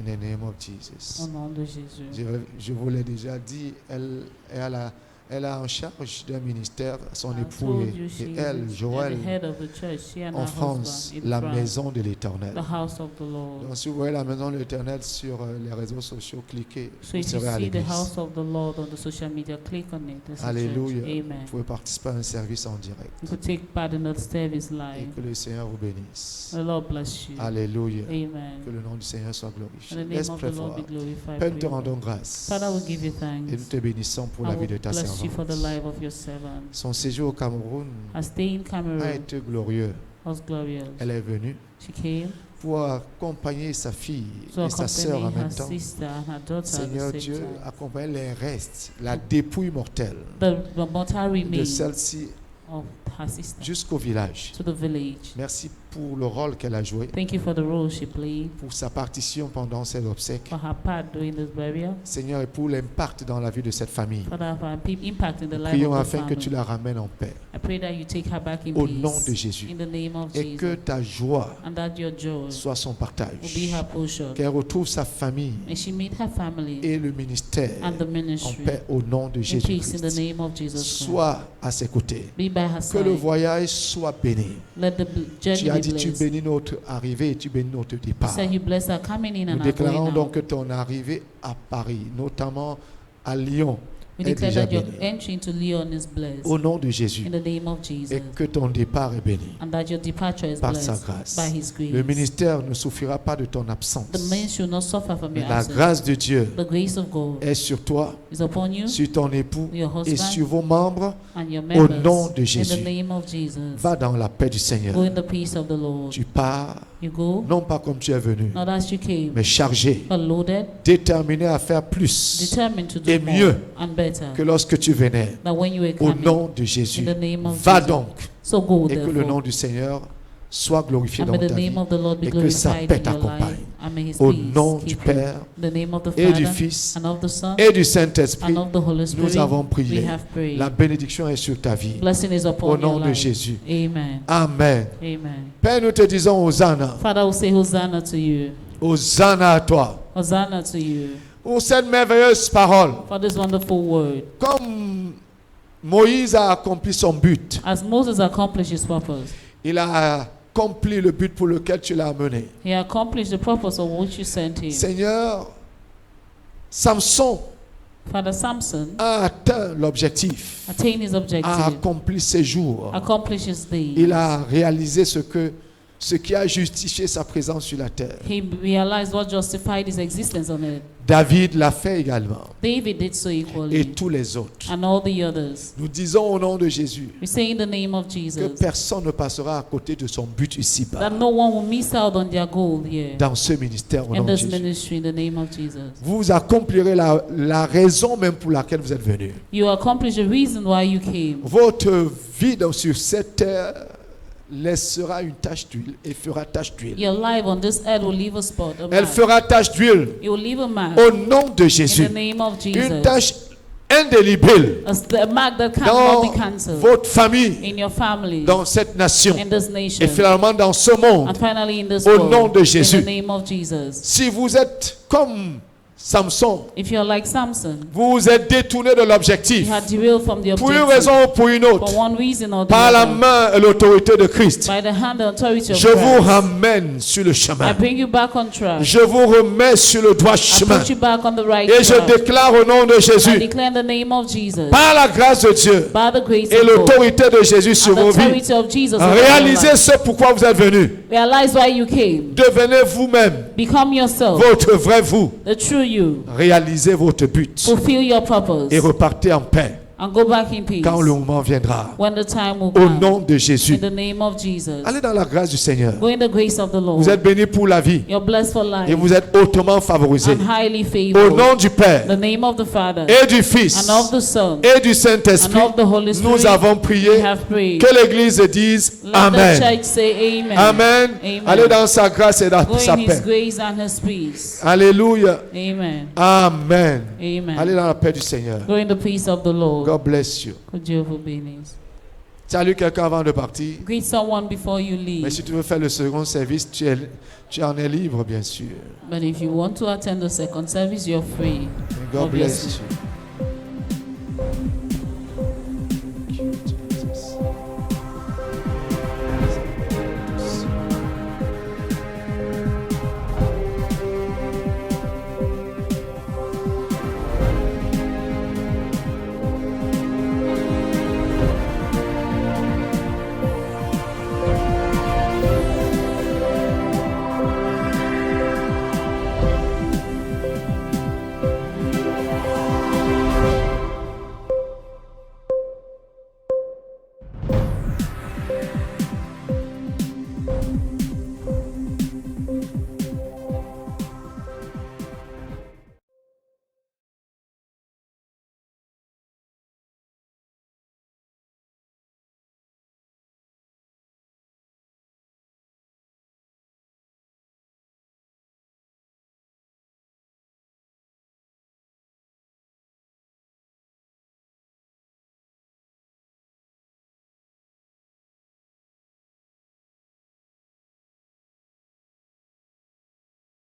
In the name of Jesus. Au nom de Jésus. Je vous l'ai déjà dit, elle a en charge d'un ministère, son I époux told you et she's elle, Joël, the head of the church. She and en her France, husband in la France, maison de l'Éternel. the house of the Lord. Donc si vous voyez la maison de l'Éternel sur les réseaux sociaux, cliquez, So vous if you serez à see the l'église. house of the Lord on the social media, click on it. There's a Alléluia. church. Amen. Vous pouvez participer à un service en direct. You could take part in the service Et live. que le Seigneur vous bénisse. The Lord bless you. Alléluia. Que Amen. le nom du Seigneur soit And glorifié. the name Let's of pray the for Lord be her. glorified. Père, nous te for you. rendons grâce. Father, we give you Et nous thanks. te bénissons pour I la vie will de ta bless you for the servante. life of your servant. Son séjour au Cameroun Her stay in a Cameroon été glorieux. was glorious. Elle est venue She came pour accompagner sa fille to et sa sœur en accompany her même temps. sister and her daughter Seigneur at the Dieu, same time. accompagne les restes, la dépouille mortelle The mortal de remains celle-ci of her sister jusqu'au village. to the village. Merci pour le rôle qu'elle a joué, Thank you for the role she played, pour sa partition pendant ces obsèques. for her part during this burial, Seigneur, et pour l'impact dans la vie de cette famille. for her impact in the life Prions of the afin que family. tu la ramènes en paix. I pray that you take her back in Au peace. nom de Jésus. In the name of Et que Jesus. ta joie And that your joy soit son will partage. be her portion. Qu'elle retrouve sa famille May she meet her family et le ministère and the en ministry paix au nom de in peace in the Jésus-Christ. name of Jesus Christ. Sois à ses côtés. Be by her Que le side. voyage soit béni. Let the Tu journey as be dit, tu blessed. bénis notre arrivée et tu bénis notre You départ. said you bless her coming in Nous and her déclarons going donc out. que ton arrivée à Paris, notamment à Lyon, We est declare déjà that your bénie. entry into Leon is blessed. Au nom de Jésus. In the name of Et Jesus. que ton départ est béni. And that your departure is Par sa blessed grâce. by His grace. Le ministère ne souffrira pas de ton absence. The man should not suffer from Mais your la absence. grâce de Dieu The grace of God est sur toi, is upon you, sur ton époux your et husband, sur vos membres. and your Au members. nom de In Jésus. the name of Jesus. Va dans la paix du Seigneur. Go in the peace of the Lord. Tu pars, You go, non pas comme tu es venu, not as you came, mais chargé, but loaded, déterminé à faire plus determined to do et more mieux and better que lorsque tu venais. than when you were Au coming. nom de In Jésus. the name of Va Jesus. donc So go et que le therefore. nom du Seigneur soit glorifié And dans may the ta vie. name of the Lord be et que sa glorified paix in your t'accompagne. life. And may His Au peace nom du keep you. Père In the name of the et du Father Fils and of the Son et du Saint-Esprit, and of the Holy Spirit. nous avons We prié. have prayed. La bénédiction est sur ta vie. Blessing is upon Au nom your de life. Jésus. Amen. Amen. Amen. Père, nous te disons Hosanna. Father, we say Hosanna to you. Hosanna à toi. Hosanna to you Pour cette merveilleuse parole. for this wonderful word. Comme Moïse a accompli son but, As Moses accomplished his purpose, il a accompli le but pour lequel tu l'as amené. he accomplished the purpose of which you sent him. Seigneur, Samson Father Samson a atteint l'objectif, attained his a objective, accompli ses jours. accomplished his days. Il a réalisé ce que ce qui a justifié sa présence sur la terre. He realized what justified his existence on earth. David l'a fait également. David did so Et equally. tous les autres. And all the others. Nous disons au nom de Jésus We say in the name of que Jesus personne ne passera à côté de son but ici-bas. that no one will miss out on their goal here. Dans ce ministère au nom In de this Jésus. ministry, in the name of Jesus. Vous accomplirez la raison même pour laquelle vous êtes venus. You accomplish the reason why you came. Votre vie sur cette terre laissera une tache d'huile et fera tache d'huile. Your life on this earth will leave a spot, a Elle mark. fera tache d'huile It will leave a mark au nom de in Jésus. the name of Une Jesus. tache indélébile A mark that dans cannot be cancelled votre famille, in your family, dans cette nation in this et nation, finalement dans ce monde. and finally in this Au world. nom de In Jésus. the name of Jesus. Si vous êtes comme Samson, If you're like Samson, vous vous êtes détourné de l'objectif you had derailed from the pour une objective raison ou pour une autre, for one reason or the par la other. main et l'autorité de Christ. By the hand and authority of Je vous Christ, ramène sur le I chemin. bring you back on track. Je vous remets sur le droit I chemin. put you back on the right Et je track. déclare au nom de I Jésus, declare in the name of Jesus, par la grâce de Dieu by the grace et of God, l'autorité de Jésus and sur the vos vies, authority of Jesus upon your réalisez life. ce pourquoi vous êtes venus. Realize why you came. Devenez vous-même Become yourself, votre vrai vous. the true you. Réalisez votre but Fulfill your purpose et repartez en paix and go back in peace quand le moment viendra. when the time will Au come. nom de Jésus. In the name of Jesus. Allez dans la grâce du Seigneur. Go in the grace of the Lord. Vous êtes bénis pour la vie You're blessed for life et vous êtes hautement favorisés. and highly Au favored. nom du Père In the name of the Father et du Fils and of the Son et du Saint-Esprit, and of the Holy Spirit, nous avons we prié. have prayed. Que l'Église dise Let the Amen. church say amen. Amen. Amen. Allez dans sa grâce et dans Go sa in His paix. grace and His peace. Alléluia. Amen. Amen. Amen. Allez dans la paix du Seigneur. Go in the peace of the Lord. God bless you. Good Jehovah Benis. Salut quelqu'un avant de partir. Greet someone before you Mais leave. si tu veux faire le second service, tu en es libre, bien sûr. But if you want to attend the second service, you're free. And God bless Obviously. you.